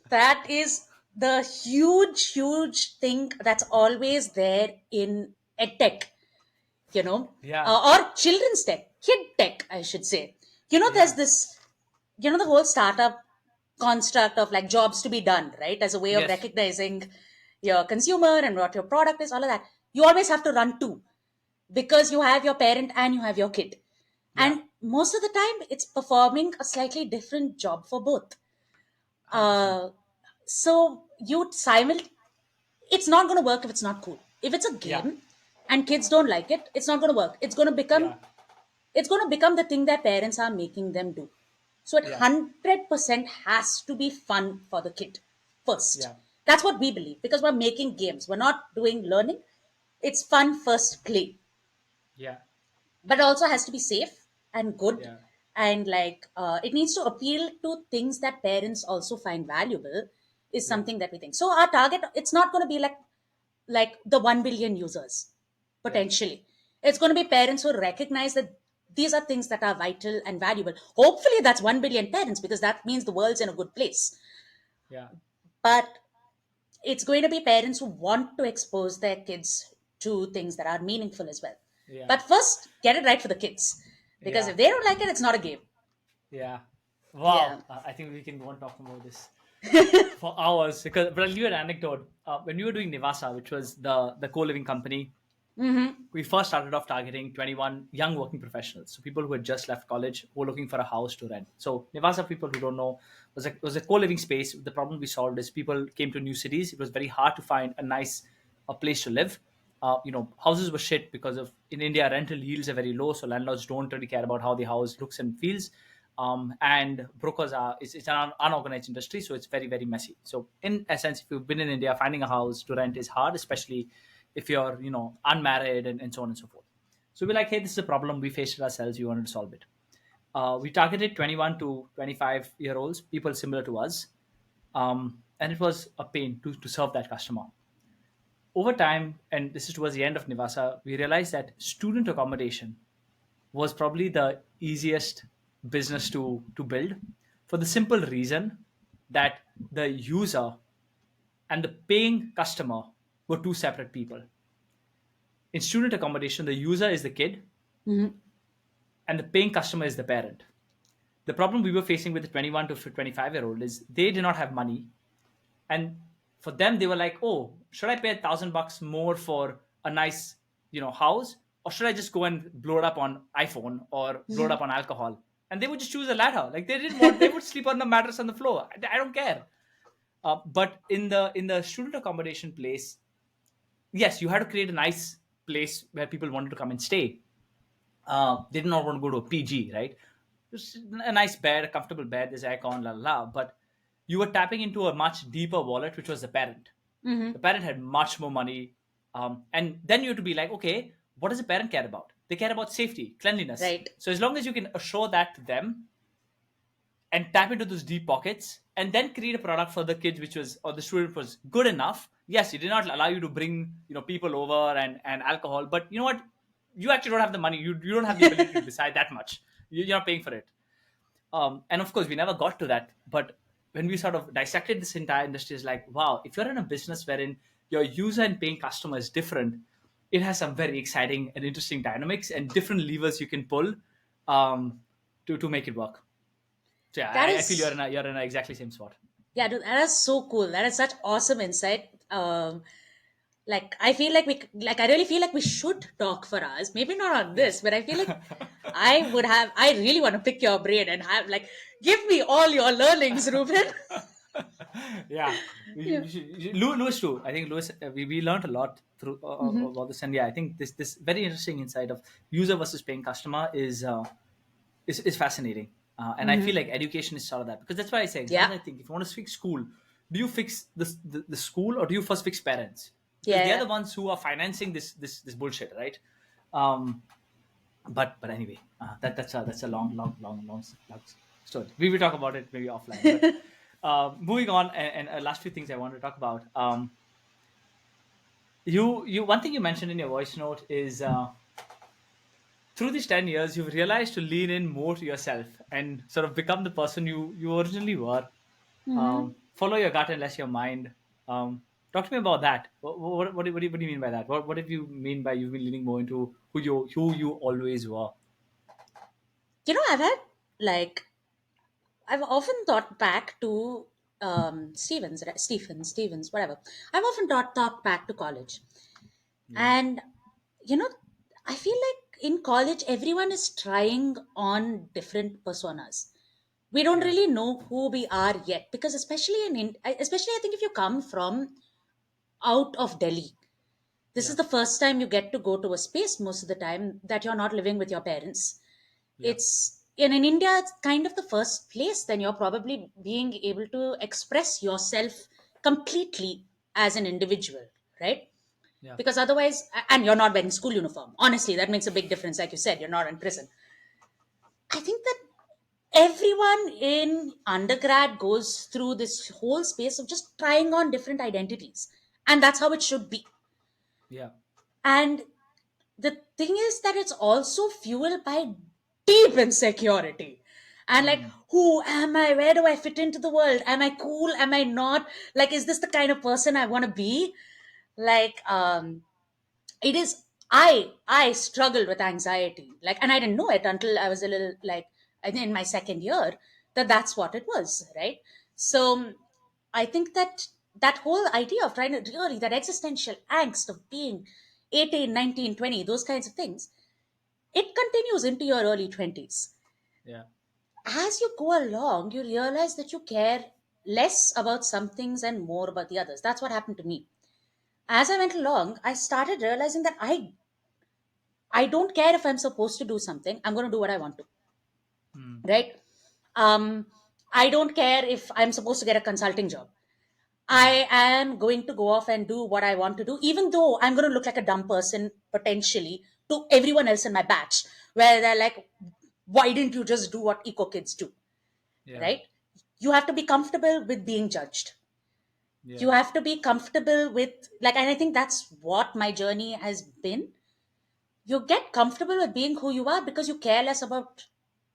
That is the huge, huge thing that's always there in edtech, Yeah. or children's tech, kid tech, I should say. There's Yeah. this, the whole startup construct of like jobs to be done, right? As a way of Yes. recognizing your consumer and what your product is, all of that. You always have to run two because you have your parent and you have your kid. Yeah. And most of the time, it's performing a slightly different job for both. 100%. Uh, so it's not going to work if it's not cool. If it's a Yeah. game and kids don't like it, it's not going to work. Yeah. It's going to become the thing that parents are making them do. So it Yeah. 100% has to be fun for the kid first. Yeah. That's what we believe because we're making games. We're not doing learning. It's fun first play, Yeah. but it also has to be safe and good, Yeah. and like it needs to appeal to things that parents also find valuable, is Yeah. something that we think. So our target, it's not going to be like the 1 billion users Right. potentially. It's going to be parents who recognize that these are things that are vital and valuable. Hopefully that's 1 billion parents, because that means the world's in a good place. Yeah. But it's going to be parents who want to expose their kids to things that are meaningful as well. Yeah. But first, get it right for the kids. Because Yeah. if they don't like it, it's not a game. Yeah. Yeah. Wow. I think we can go on talking about this for hours. Because, but I'll give you an anecdote. When we were doing Nivasa, which was the co-living company, we first started off targeting 21 young working professionals, so people who had just left college who were looking for a house to rent. So Nivasa, people who don't know, was a co-living space. The problem we solved is people came to new cities. It was very hard to find a nice place to live. Houses were shit because of in India rental yields are very low, so landlords don't really care about how the house looks and feels. And brokers are it's an unorganized industry, so it's very very messy. So in essence, if you've been in India, finding a house to rent is hard, especially if you're unmarried and so on and so forth. So we're like, hey, this is a problem we faced it ourselves. We wanted to solve it. We targeted 21 to 25-year olds, people similar to us, and it was a pain to serve that customer. Over time, and this is towards the end of Nivasa, we realized that student accommodation was probably the easiest business to build, for the simple reason that the user and the paying customer were two separate people. In student accommodation, the user is the kid and the paying customer is the parent. The problem we were facing with the 21 to 25-year-old is they did not have money. And for them, they were like, oh, should I pay $1,000 more for a nice, house? Or should I just go and blow it up on iPhone or blow it up on alcohol? And they would just choose the latter. Like they would sleep on the mattress on the floor. I don't care. But in the student accommodation place, yes, you had to create a nice place where people wanted to come and stay. They did not want to go to a PG, right? Just a nice bed, a comfortable bed, there's aircon, la la la. But you were tapping into a much deeper wallet, which was the parent. The parent had much more money, and then you have to be like, okay, what does the parent care about? They care about safety, cleanliness. Right. So as long as you can assure that to them, and tap into those deep pockets and then create a product for the kids which was or the student was good enough. Yes, it did not allow you to bring people over and alcohol, but you know what, you actually don't have the money, you don't have the ability to decide that much. You're not paying for it. And of course we never got to that, but when we sort of dissected this entire industry, is like, wow, if you're in a business wherein your user and paying customer is different, it has some very exciting and interesting dynamics and different levers you can pull to make it work. So yeah, That I feel you're is, in a you're in a exactly same spot. yeah, dude, that is so cool. That is such awesome insight. Like I feel like I really feel like we should talk for hours. Maybe not on this, Yes. but I feel like I really want to pick your brain and have like, give me all your learnings, Reuben. Yeah. Yeah. Lewis too. I think Lewis. We learned a lot through about this, and yeah, I think this very interesting insight of user versus paying customer is fascinating. And I feel like education is sort of that, because that's why I say Yeah. sometimes I think if you want to fix school, do you fix the school or do you first fix parents? Because they are Yeah. the ones who are financing this bullshit, right? Um, but anyway, that's a long story. We will talk about it maybe offline. But moving on, and last few things I want to talk about. You one thing you mentioned in your voice note is through these 10 years you've realized to lean in more to yourself and sort of become the person you originally were. Follow your gut and less your mind. Talk to me about that. What do you mean by that? What do you mean by you've been leaning more into who you always were? I've had like I've often thought back to Stevens, whatever. I've often thought back to college, Yeah. and you know, I feel like in college, everyone is trying on different personas. We don't Yeah. really know who we are yet, because especially I think if you come from out of Delhi, this is Yeah. the first time you get to go to a space most of the time that you're not living with your parents. Yeah. It's in India, it's kind of the first place then you're probably being able to express yourself completely as an individual, right? Yeah. Because otherwise, and you're not wearing school uniform. Honestly, that makes a big difference. Like you said, you're not in prison. I think that everyone in undergrad goes through this whole space of just trying on different identities. And that's how it should be. Yeah. And the thing is that it's also fueled by deep insecurity. And like, Mm. who am I? Where do I fit into the world? Am I cool? Am I not? Like, is this the kind of person I want to be? Like, it is, I struggled with anxiety, like, and I didn't know it until I was a little, like, I think in my second year, that that's what it was, right? So I think that that whole idea of trying to really, that existential angst of being 18, 19, 20, those kinds of things, it continues into your early 20s. Yeah. As you go along, you realize that you care less about some things and more about the others. That's what happened to me. As I went along, I started realizing that I don't care if I'm supposed to do something. I'm going to do what I want to, Mm. right? Um, I don't care if I'm supposed to get a consulting job. Mm. I am going to go off and do what I want to do, even though I'm going to look like a dumb person potentially to everyone else in my batch, where they're like, why didn't you just do what eco kids do, Yeah. right? You have to be comfortable with being judged. Yeah. You have to be comfortable with, like, and I think that's what my journey has been. You get comfortable with being who you are because you care less about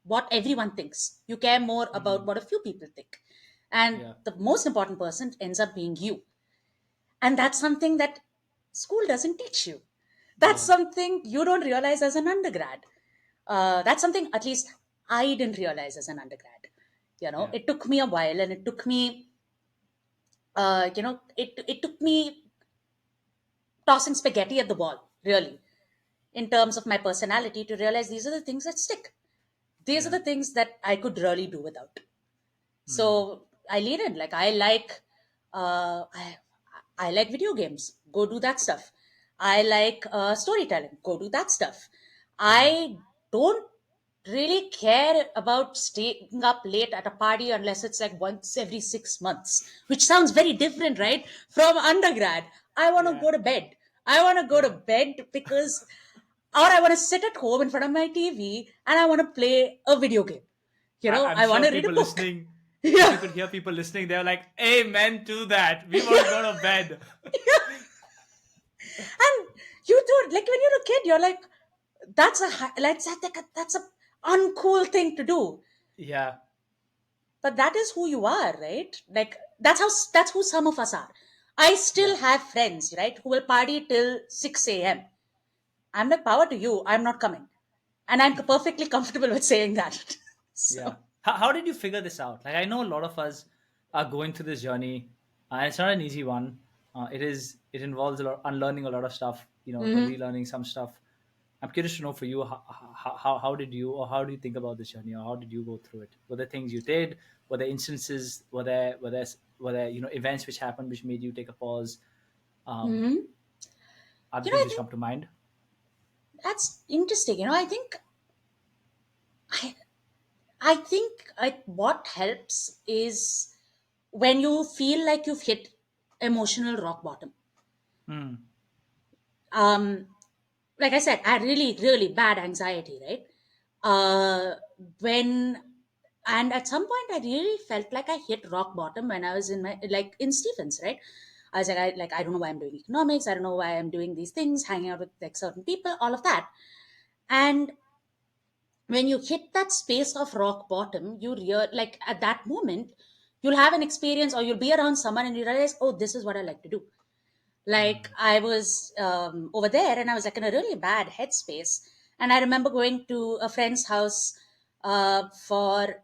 what everyone thinks. You care more about Mm. what a few people think. And Yeah. the most important person ends up being you. And that's something that school doesn't teach you. That's Yeah. something you don't realize as an undergrad. That's something at least I didn't realize as an undergrad. Yeah. It took me a while, and it took me, it took me tossing spaghetti at the wall, really, in terms of my personality, to realize these are the things that stick. These are Yeah. the things that I could really do without. Mm. So I lean in. Like, uh, I, I like video games. Go do that stuff. I like storytelling. Go do that stuff. Mm. I don't really care about staying up late at a party unless it's like once every 6 months, which sounds very different, right? From undergrad. I want to Yeah. go to bed. I want to go to Yeah. bed because, or I want to sit at home in front of my TV and I want to play a video game. I'm I want sure to read a people book. listening, if you Yeah. could hear people listening, they're like, amen to that. We want to go to bed. And you do, like, when you're a kid, you're like, that's a uncool thing to do. Yeah. But that is who you are, right? Like, that's who some of us are. I still Yeah. have friends, right, who will party till 6 a.m. I'm like, power to you. I'm not coming. And I'm perfectly comfortable with saying that. Yeah. So, How did you figure this out? Like, I know a lot of us are going through this journey, and it's not an easy one. It involves a lot unlearning a lot of stuff, mhm. relearning some stuff. I'm curious to know for you, how did you, or how do you think about this journey, or how did you go through it? Were there things you did? Were there instances? Were there events which happened which made you take a pause? Um, Mhm. are the things I which think come to mind? that's interesting. I, what helps is when you feel like you've hit emotional rock bottom. Hmm. Um, like I said, I had really, really bad anxiety, right? Uh, when and at some point, I really felt like I hit rock bottom when I was in my, like, in Stevens, right? I was like, I don't know why I'm doing economics. I don't know why I'm doing these things, hanging out with like certain people, all of that. And when you hit that space of rock bottom, like, at that moment, you'll have an experience, or you'll be around someone and you realize, oh, this is what I like to do. Like, Hmm. I was over there and I was like in a really bad headspace. And I remember going to a friend's house for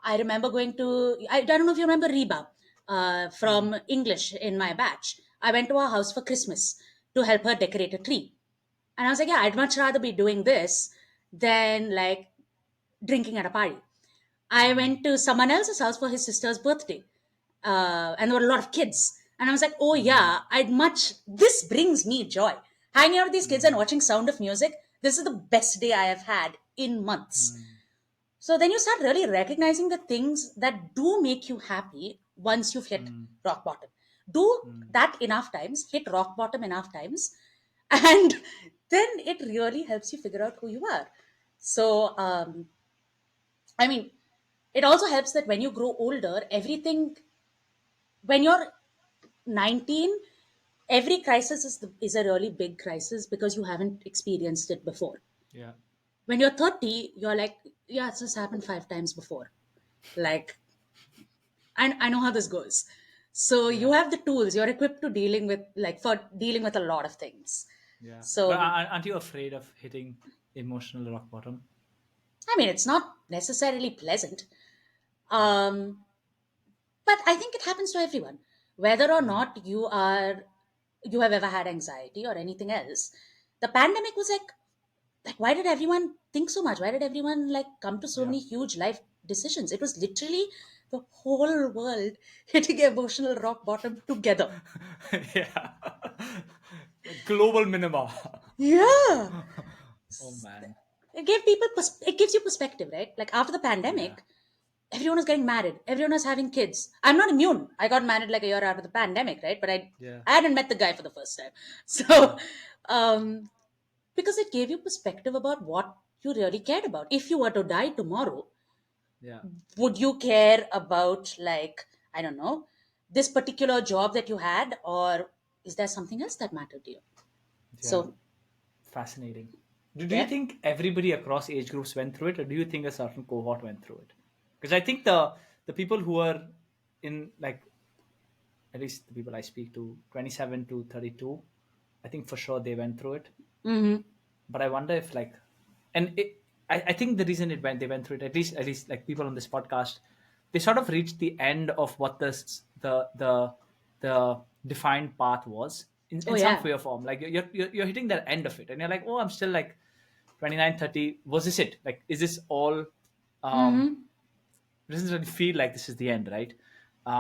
I remember going to, I don't know if you remember Reba Hmm. from English in my batch. I went to her house for Christmas to help her decorate a tree. And I was like, yeah, I'd much rather be doing this than like drinking at a party. I Mm, went to someone else's house for his sister's birthday, and there were a lot of kids. And I was like, oh mm, yeah, this brings me joy. Hanging out with these kids and mm, watching Sound of Music, this is the best day I have had in months. mm, So then you start really recognizing the things that do make you happy once you've hit mm, rock bottom. Do mm. that enough times, hit rock bottom enough times, and then it really helps you figure out who you are. So, I mean, it also helps that when you grow older, everything, when you're 19, every crisis is a really big crisis because you haven't experienced it before. Yeah, When you're 30, you're like, yeah, it's just happened 5 times before. Like, I know how this goes. So you yeah, have the tools, you're equipped to for dealing with a lot of things. yeah. But So, aren't you afraid of hitting emotional rock bottom? I mean, it's not necessarily pleasant. Um, but I think it happens to everyone. Whether or Mm. not you have ever had anxiety or anything else, the pandemic was like why did everyone think so much? Why did everyone like come to so Yeah, many huge life decisions? It was literally the whole world hitting emotional rock bottom together. yeah. Global minima. Yeah. Oh man. It gives you perspective, right? Like after the Yeah, pandemic, everyone was getting married, everyone was having kids. I'm not immune. I got married like a year after the pandemic, right? But i yeah, i hadn't met the guy for the first time. yeah, So um because it gave you perspective about what you really cared about. If you were to die tomorrow, yeah, would you care about, like, I don't know, this particular job that you had, or is there something else that mattered to you? yeah. So Fascinating. Do you yeah. think everybody across age groups went through it, or do you think a certain cohort went through it? Because I think the people who are in, like, at least the people I speak to, 27 to 32, I think for sure they went through it. Hmm. But I wonder if, like, and I think the reason they went through it, at least like people on this podcast, they sort of reached the end of what the defined path was Oh in some yeah. way or form. Like you're hitting the end of it, and you're like, oh, I'm still like 29, 30. Was this it? Like, is this all? um Hmm. it doesn't really feel like this is the end, right?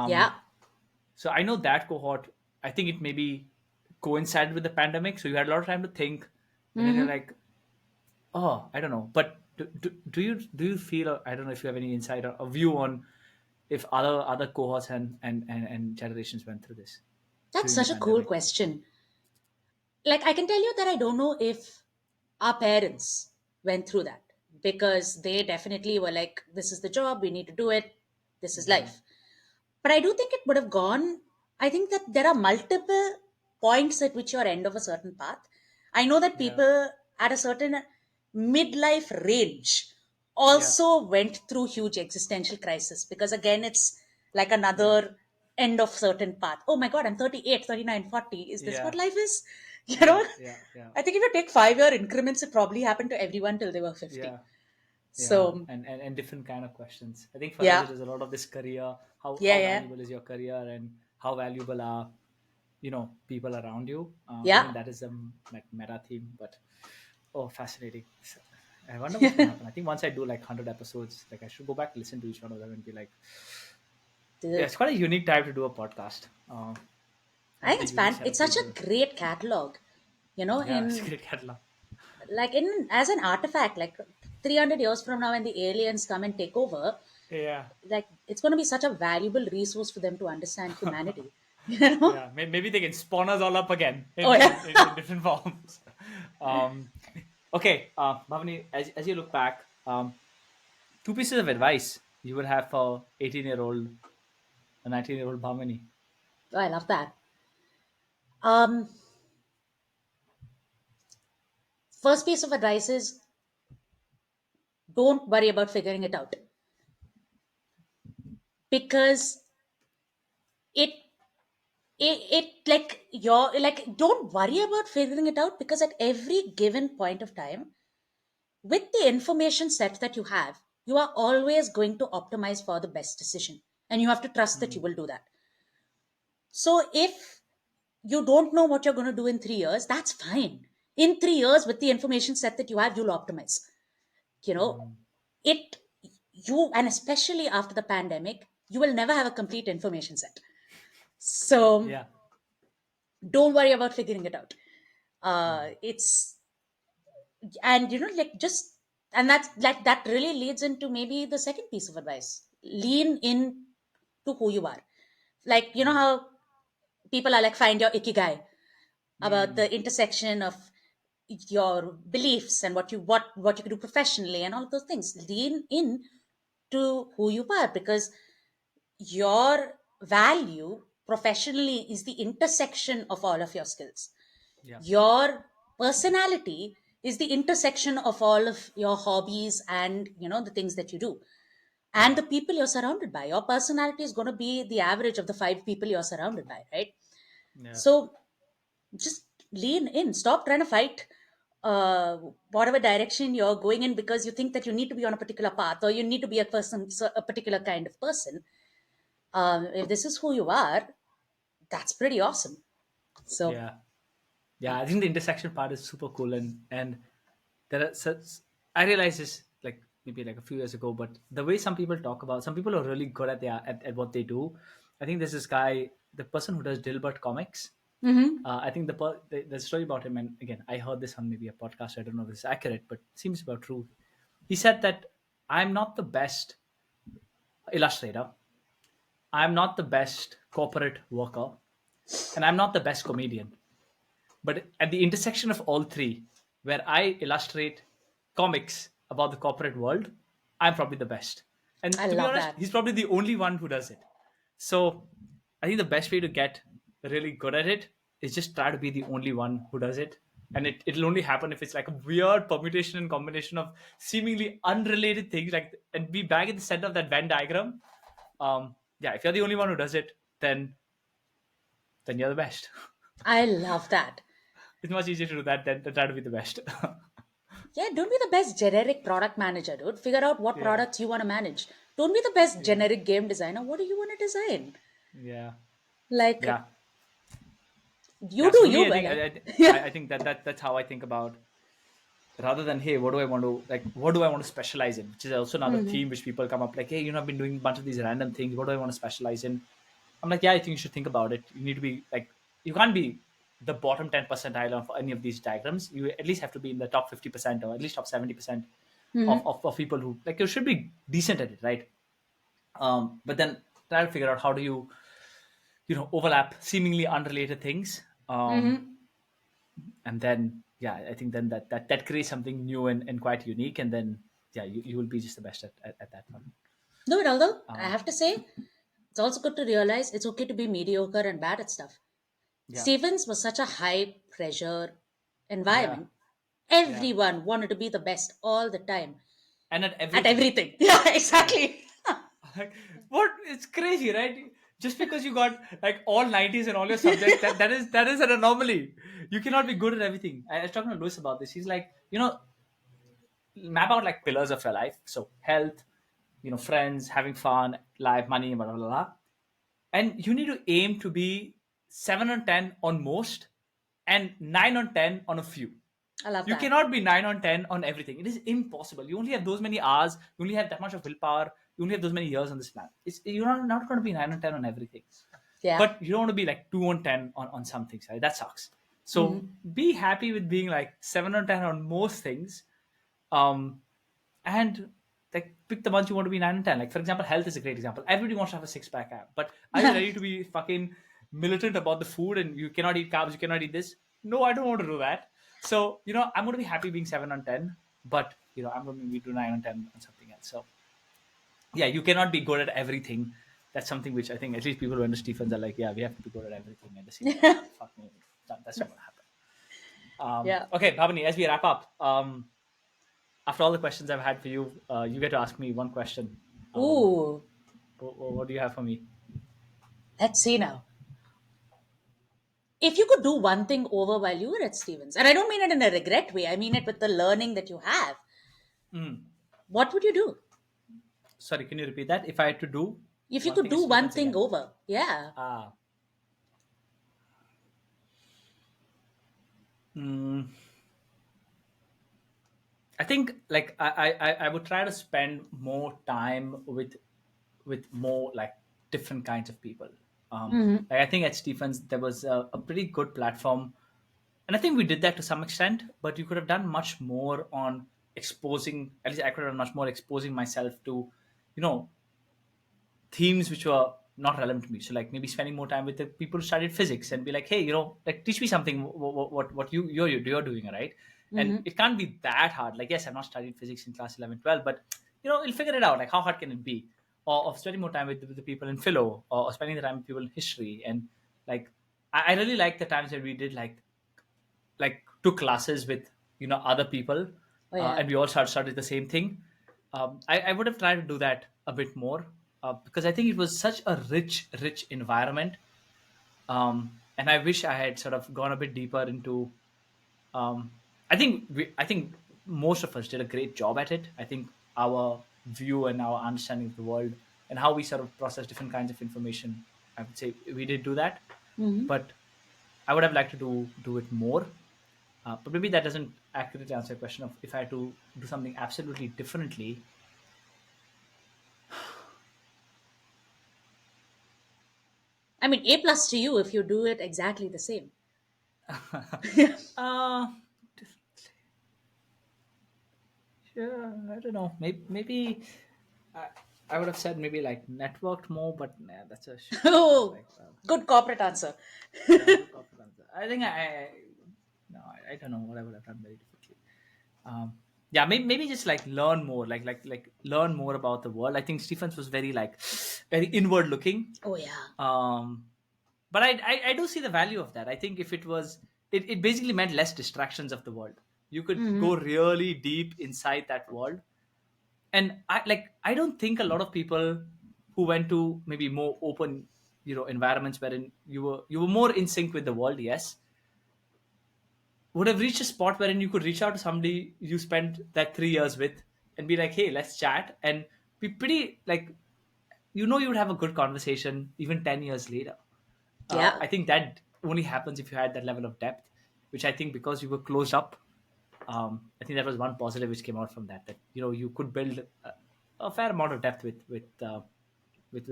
Yeah. So I know that cohort, I think it maybe coincided with the pandemic, so you had a lot of time to think, and then you're Hmm. like, oh, I don't know. But do you feel, I don't know if you have any insight or a view on if other cohorts and generations went through this That's during the such a cool pandemic? question. Like, I can tell you that I don't know if our parents went through that, because they definitely were like, this is the job, we need to do it, this is Mm, life. But I do think it would have gone. I think that there are multiple points at which you're end of a certain path. I know that yeah, people at a certain midlife range yeah, also went through huge existential crisis, because again, it's like yeah, another end of certain path. Oh my god, I'm 38, 39, 40. Is this what yeah, life is? You know, yeah, yeah, yeah, I think if you take 5 year increments, it probably happened to everyone till they were 50. yeah, yeah, So and different kind of questions. I think for us yeah, it is a lot of this career. How yeah, yeah, valuable is your career, and how valuable are, people around you. I yeah. think that is the like meta theme. But oh, fascinating. I wonder what's gonna happen. I think once I do like 100 episodes, like I should go back, listen to each one of them, and be like, yeah, Dude, it's quite a unique time to do a podcast. I And think with a unique set it's of such people. a great catalog, Yeah, it's a in great catalog. like in as an artifact, like 300 years from now when the aliens come and take over, Yeah, like it's going to be such a valuable resource for them to understand humanity. You know? yeah. Maybe they can spawn us all up again Oh in yeah. in different forms. Um, okay, Bhavani, as you look back, two pieces of advice you would have for 18-year-old, a 19-year-old Bhamini. Oh, I love that. Um, First piece of advice is, don't worry about figuring it out, because it it like you're like, don't worry about figuring it out, because at every given point of time, with the information set that you have, you are always going to optimize for the best decision, and you have to trust that you Mm, will do that. So if you don't know what you're going to do in 3 years, that's fine. In 3 years, with the information set that you have, you'll optimize. You know, Mm. it, you, and especially after the pandemic, you will never have a complete information set. So Yeah. don't worry about figuring it out. Mm. It's, and like, just, and that's like, that really leads into maybe the second piece of advice: lean in to who you are. Like, Mm. how people are like, find your ikigai, about Mm. the intersection of your beliefs and what you can do professionally and all of those things. Lean in to who you are, because your value professionally is the intersection of all of your skills. Yeah. Your personality is the intersection of all of your hobbies and the things that you do, and Yeah. the people you're surrounded by. Your personality is going to be the average of the five people you're surrounded by, right? Yeah. So just lean in, stop trying to fight uh, whatever direction you're going in, because you think that you need to be on a particular path, or you need to be a person, so a particular kind of person. If this is who you are, that's pretty awesome. So Yeah. Yeah, I think the intersection part is super cool, and there are such, I realized this like maybe like a few years ago, but the way some people talk about, some people are really good at at what they do. I think there's this guy, the person who does Dilbert comics. mhm. I think the story about him, and again, I heard this on maybe a podcast. I don't know if it's accurate, but it seems about true. He said that I'm not the best illustrator, I'm not the best corporate worker, and I'm not the best comedian. But at the intersection of all three, where I illustrate comics about the corporate world, I'm probably the best. I And to be love honest, that. he's probably the only one who does it. So I think the best way to get really good at it is just try to be the only one who does it. And it'll only happen if it's like a weird permutation and combination of seemingly unrelated things, like, and be back in the center of that Venn diagram. Yeah, if you're the only one who does it, then you're the best. I love that. It's much easier to do that than to try to be the best. Yeah, don't be the best generic product manager, dude. Figure out what Yeah, products you want to manage. Don't be the best yeah, generic game designer. What do you want to design? yeah, Like, yeah, you yeah. So do for you, me, I think brother. Yeah. I think that's how I think about, rather than, hey, what do I want to, like, what do I want to specialize in, which is also another Mhm. theme which people come up like, hey, I've been doing a bunch of these random things. What do I want to specialize in? I'm like, yeah, I think you should think about it. You need to be like, you can't be the bottom 10 percentile of any of these diagrams. You at least have to be in the top 50%, or at least top 70% Mhm. of people who, like, you should be decent at it, right? But then try to figure out how do you overlap seemingly unrelated things, Mhm. and then yeah, I think then that creates something new and quite unique, and then yeah, you will be just the best at that one. No, but although I um, have to say, it's also good to realize it's okay to be mediocre and bad at stuff. yeah, Stevens was such a high pressure yeah, environment. yeah, Everyone wanted to be the best all the time and at at everything. everything. Yeah, Yeah. exactly. Like, what, it's crazy, right? Just because you got like all 90s in all your subjects, that is an anomaly. You cannot be good at everything. I was talking to Lewis about this. He's like, map out like pillars of your life. So health, friends, having fun, life, money, blah blah blah. And you need to aim to be 7 on 10 on most, and 9 on 10 on a few. I love You that. cannot be 9 on 10 on everything. It is impossible. You only have those many hours, you only have that much of willpower, you only have those many years on this planet. You're not going to be 9 on 10 on everything. Yeah. But you don't want to be like 2 on 10 on some things, right? That sucks. So Mhm. be happy with being like 7 on 10 on most things. Um, and like pick the ones you want to be 9 and 10. Like, for example, health is a great example. Everybody wants to have a six-pack app, but are you ready to be fucking militant about the food and you cannot eat carbs, you cannot eat this? No, I don't want to do that. So I'm going to be happy being 7 on 10, but I'm going to maybe do 9 on 10 on something else. So yeah, you cannot be good at everything. That's something which I think at least people who understand Stephens are like, yeah, we have to be good at everything at the same time. Yeah. Fuck me, that's not going to happen. Yeah. Okay, Bhavani, as we wrap up, after all the questions I've had for you, you get to ask me one question. Um, Ooh, what do you have for me? let's see now. If you could do one thing over while you were at Stevens, and I don't mean it in a regret way, I mean it with the learning that you have, Mm. what would you do? Sorry, can you repeat that? If I had to do If you one could thing at do one Stephens thing again. over, yeah. Ah. Mm. I think like I would try to spend more time with more like different kinds of people. Mm-hmm. Like I think at Stephens there was a pretty good platform, and I think we did that to some extent. But you could have done much more on exposing. At least I could have done much more exposing myself to, you know, themes which were not relevant to me. So like maybe spending more time with the people who studied physics and be like, hey, like teach me something. What you're doing, right? And Mm-hmm. it can't be that hard. Like yes, I've not studied physics in class 11, 12, but you'll figure it out. Like how hard can it be? Or of spending more time with the people in philo, or spending the time with people in history, and like I really like the times that we did like took classes with other people, Oh yeah. and we all started the same thing. I would have tried to do that a bit more, because I think it was such a rich environment, and I wish I had sort of gone a bit deeper into. I think most of us did a great job at it. I think our view and our understanding of the world and how we sort of process different kinds of information, I would say we did do that, Mm-hmm. but I would have liked to do it more. But maybe that doesn't accurately answer the question of if I had to do something absolutely differently. I mean, A plus to you if you do it exactly the same. uh, yeah, I don't know. Maybe I, I would have said maybe like networked more, but nah, that's a shit answer. Oh, Like, good corporate answer. yeah, good corporate answer. I think no, I don't know what I would have done very differently. Yeah, maybe just like learn more, like learn more about the world. I think Stephens was very like very inward looking. Oh yeah. Um, but I do see the value of that. I think if it basically meant less distractions of the world. You could Mm-hmm. go really deep inside that world, and I don't think a lot of people who went to maybe more open environments wherein you were more in sync with the world, yes, would have reached a spot wherein you could reach out to somebody you spent that 3 years with and be like, hey, let's chat, and be pretty like you would have a good conversation even 10 years later. Yeah. I think that only happens if you had that level of depth, which I think because you were closed up. I think that was one positive which came out from that you could build a fair amount of depth with with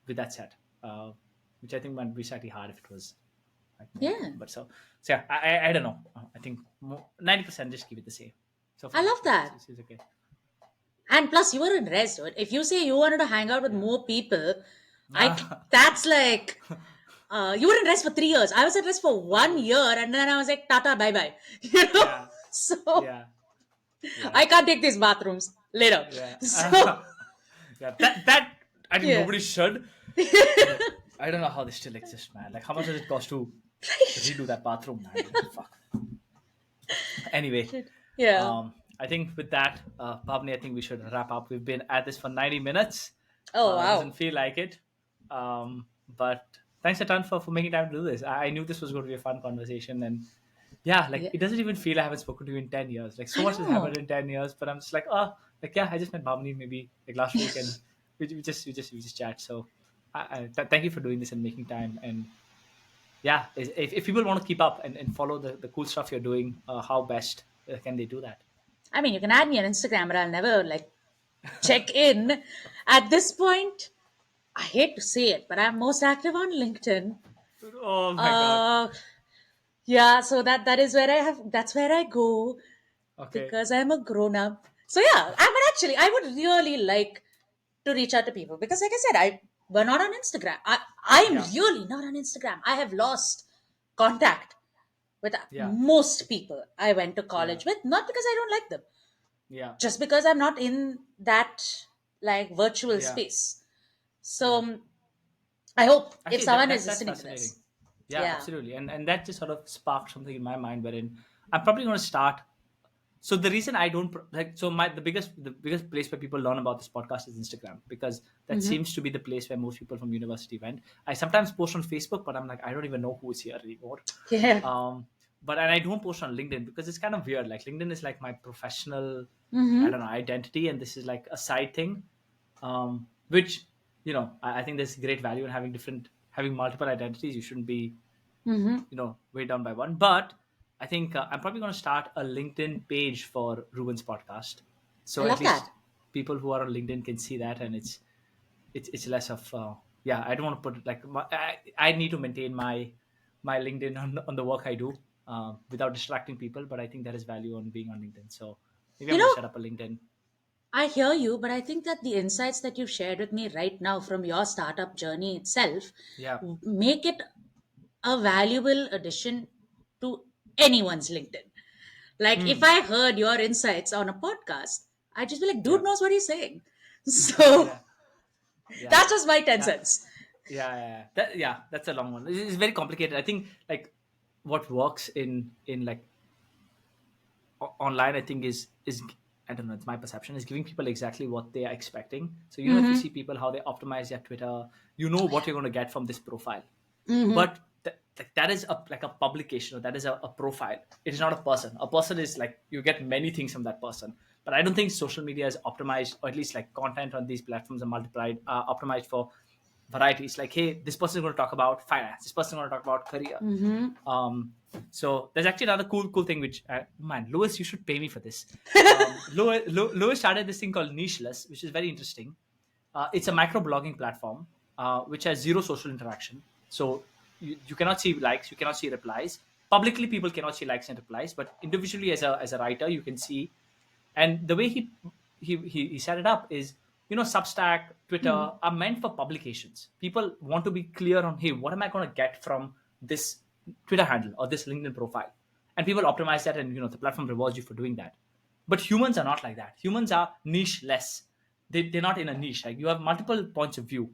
with that set, which I think might be slightly hard if it was like more Yeah. open. But so yeah, I don't know. I think 90% just keep it the same. So I far, love that. it's okay. And plus, you were in rest. Dude. If you say you wanted to hang out with Yeah. more people, that's like you were in rest for 3 years. I was at rest for 1 year, and then I was like, Tata, bye bye. You know, Yeah. so Yeah. Yeah. I can't take these bathrooms later. Yeah. So Yeah. That I think yeah, nobody should. But I don't know how they still exist, man. Like, how much does it cost to redo that bathroom, man? Like, fuck. Anyway, yeah. I think with that, Bhavni, I think we should wrap up. We've been at this for 90 minutes. Oh Doesn't wow. feel like it. But thanks a ton for making time to do this. I knew this was going to be a fun conversation. And yeah, like Yeah, it doesn't even feel I haven't spoken to you in 10 years. Like so I much has know. happened in 10 years, but I'm just like, oh, like, yeah, I just met Bhavni maybe like last week, and we just chat. So thank you for doing this and making time. And yeah, if people want to keep up and follow the cool stuff you're doing, how best can they do that? I mean, you can add me on Instagram, but I'll never like check in. At this point, I hate to say it, but I'm most active on LinkedIn. Oh my god. Uh, yeah, so that is where that's where I go Okay. because I'm a grown up. So yeah, I would actually I would really like to reach out to people because like I said, we're not on Instagram. I'm Yeah. really not on Instagram. I have lost contact with Yeah. most people I went to Yeah. college with, not because I don't like them, Yeah. just because I'm not in that like virtual Yeah. space. So Yeah. I hope if Actually, someone is that's listening to fascinating. this, Yeah, yeah. absolutely. And that just sort of sparked something in my mind wherein I'm probably going to start. So the reason I don't like so my the biggest place where people learn about this podcast is Instagram, because that Hmm. seems to be the place where most people from university went. I sometimes post on Facebook, but I'm like, I don't even know who is here anymore. Yeah. Um, but and I don't post on LinkedIn because it's kind of weird. Like LinkedIn is like my professional, I Hmm. don't know, identity, and this is like a side thing, which I think there's great value in having multiple identities. You shouldn't be Hmm. weighed down by one. But I think I'm probably going to start a LinkedIn page for Reuben's podcast. I So at love that. least people who are on LinkedIn can see that, and it's less of yeah. I don't want to put like I need to maintain my LinkedIn on the work I do without distracting people. But I think there is value on being on LinkedIn. So maybe I'm You going to know, set up a LinkedIn. I hear you, but I think that the insights that you've shared with me right now from your startup journey itself Yeah. make it a valuable addition to anyone's LinkedIn. Like if Hmm. I heard your insights on a podcast, I'd just be like, dude Yeah. knows what he's saying. So Yeah. Yeah. that's just my 10 Yeah. cents. Yeah, that's a long one. It's very complicated. I think like what works in like online, I think is I don't know, it's my perception, is giving people exactly what they are expecting. So if you see people how they optimize their Twitter, you know what you're going to get from this profile. But like that is like a publication, or that is a profile. It is not a person. A person is like you get many things from that person. But I don't think social media is optimized, or at least like content on these platforms are multiplied optimized for varieties. Like, hey, this person is going to talk about finance, this person is going to talk about career. um so there's actually another cool thing which man, Lewis, you should pay me for this. Lewis started this thing called Nicheless, which is very interesting. It's a micro blogging platform which has zero social interaction. So you cannot see likes, you cannot see replies. Publicly, people cannot see likes and replies, but individually, as a writer, you can see. And the way he set it up is, Substack, Twitter are meant for publications. People want to be clear on, hey, what am I going to get from this Twitter handle or this LinkedIn profile? And people optimize that, and the platform rewards you for doing that. But humans are not like that. Humans are niche less. They're not in a niche. Like, you have multiple points of view.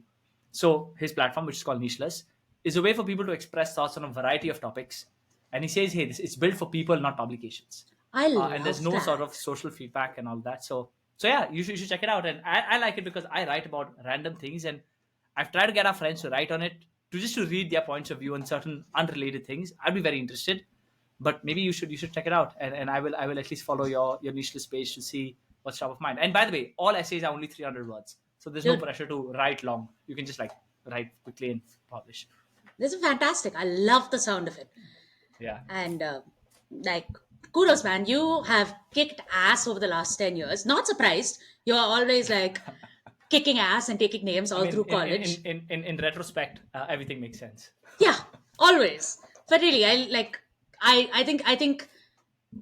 So his platform, which is called Nicheless, is a way for people to express thoughts on a variety of topics. And he says, hey, this it's built for people, not publications. I And there's love no sort of that. social feedback and all that. So yeah, you should check it out. And I like it because I write about random things, and I've tried to get our friends to write on it, to read their points of view on certain unrelated things. I'd be very interested. But maybe you should check it out, and I will at least follow your niche list page to see what's top of mind. And by the way, all essays are only 300 words, so there's no Dude, pressure to write long. You can just like write quickly and publish. this is fantastic. I love the sound of it. Yeah. And like, kudos, man. You have kicked ass over the last 10 years. Not surprised. You're always like kicking ass and taking names I all mean, through college. in retrospect, everything makes sense. Yeah, always. But really, I think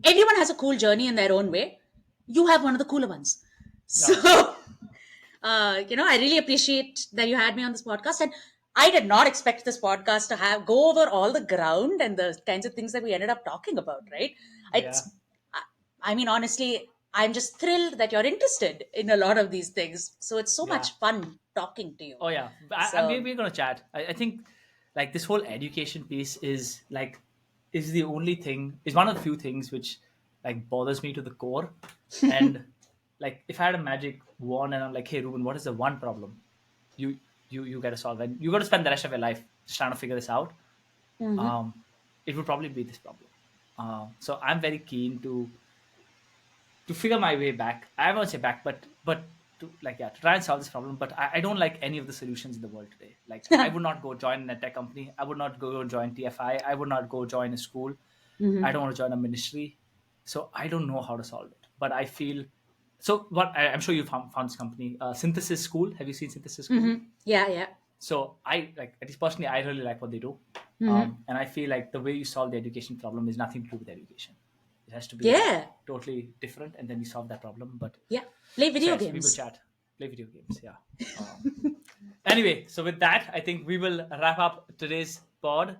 everyone has a cool journey in their own way. You have one of the cooler ones. So, Yeah. I really appreciate that you had me on this podcast. And I did not expect this podcast to have go over all the ground and the kinds of things that we ended up talking about, right? Yeah. It's, I I mean, honestly, I'm just thrilled that you're interested in a lot of these things. So it's so Yeah. much fun talking to you. Oh yeah, So, we're gonna chat. I think like this whole education piece is the only thing, is one of the few things which like bothers me to the core. And like if I had a magic wand and I'm like, hey Ruben, what is the one problem you you got to solve, and you got to spend the rest of your life just trying to figure this out, it would probably be this problem. So I'm very keen to figure my way back. I won't say back, but to like, yeah, to try and solve this problem. But I don't like any of the solutions in the world today. Like, I would not go join a tech company. I would not go join TFI. I would not go join a school. I don't want to join a ministry. So I don't know how to solve it. But I feel so. What I'm sure you found this company, Synthesis School. Have you seen Synthesis School? yeah, yeah. So I like, at least personally, I really like what they do. And I feel like the way you solve the education problem is nothing to do with education. It has to be like Yeah. totally different, and then you solve that problem. But Yeah. Play so video yes, we will games. chat, play video games. Yeah. Anyway, so with that, I think we will wrap up today's pod.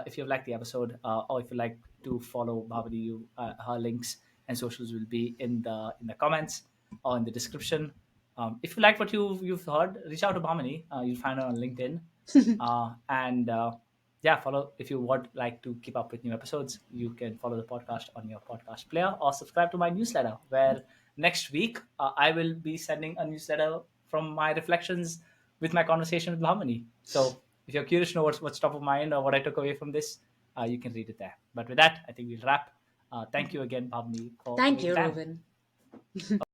If you've liked the episode, or if you like to follow Bhavani, her links and socials will be in the comments or in the description. If you like what you've heard, reach out to Bhamini. You'll find her on LinkedIn. And yeah, follow, if you would like to keep up with new episodes, you can follow the podcast on your podcast player, or subscribe to my newsletter, where next week I will be sending a newsletter from my reflections with my conversation with Harmony. So if you're curious to know what's top of mind or what I took away from this, you can read it there. But with that, I think we'll wrap. Thank you again, Bhavani, for Thank making you, time. Reuben.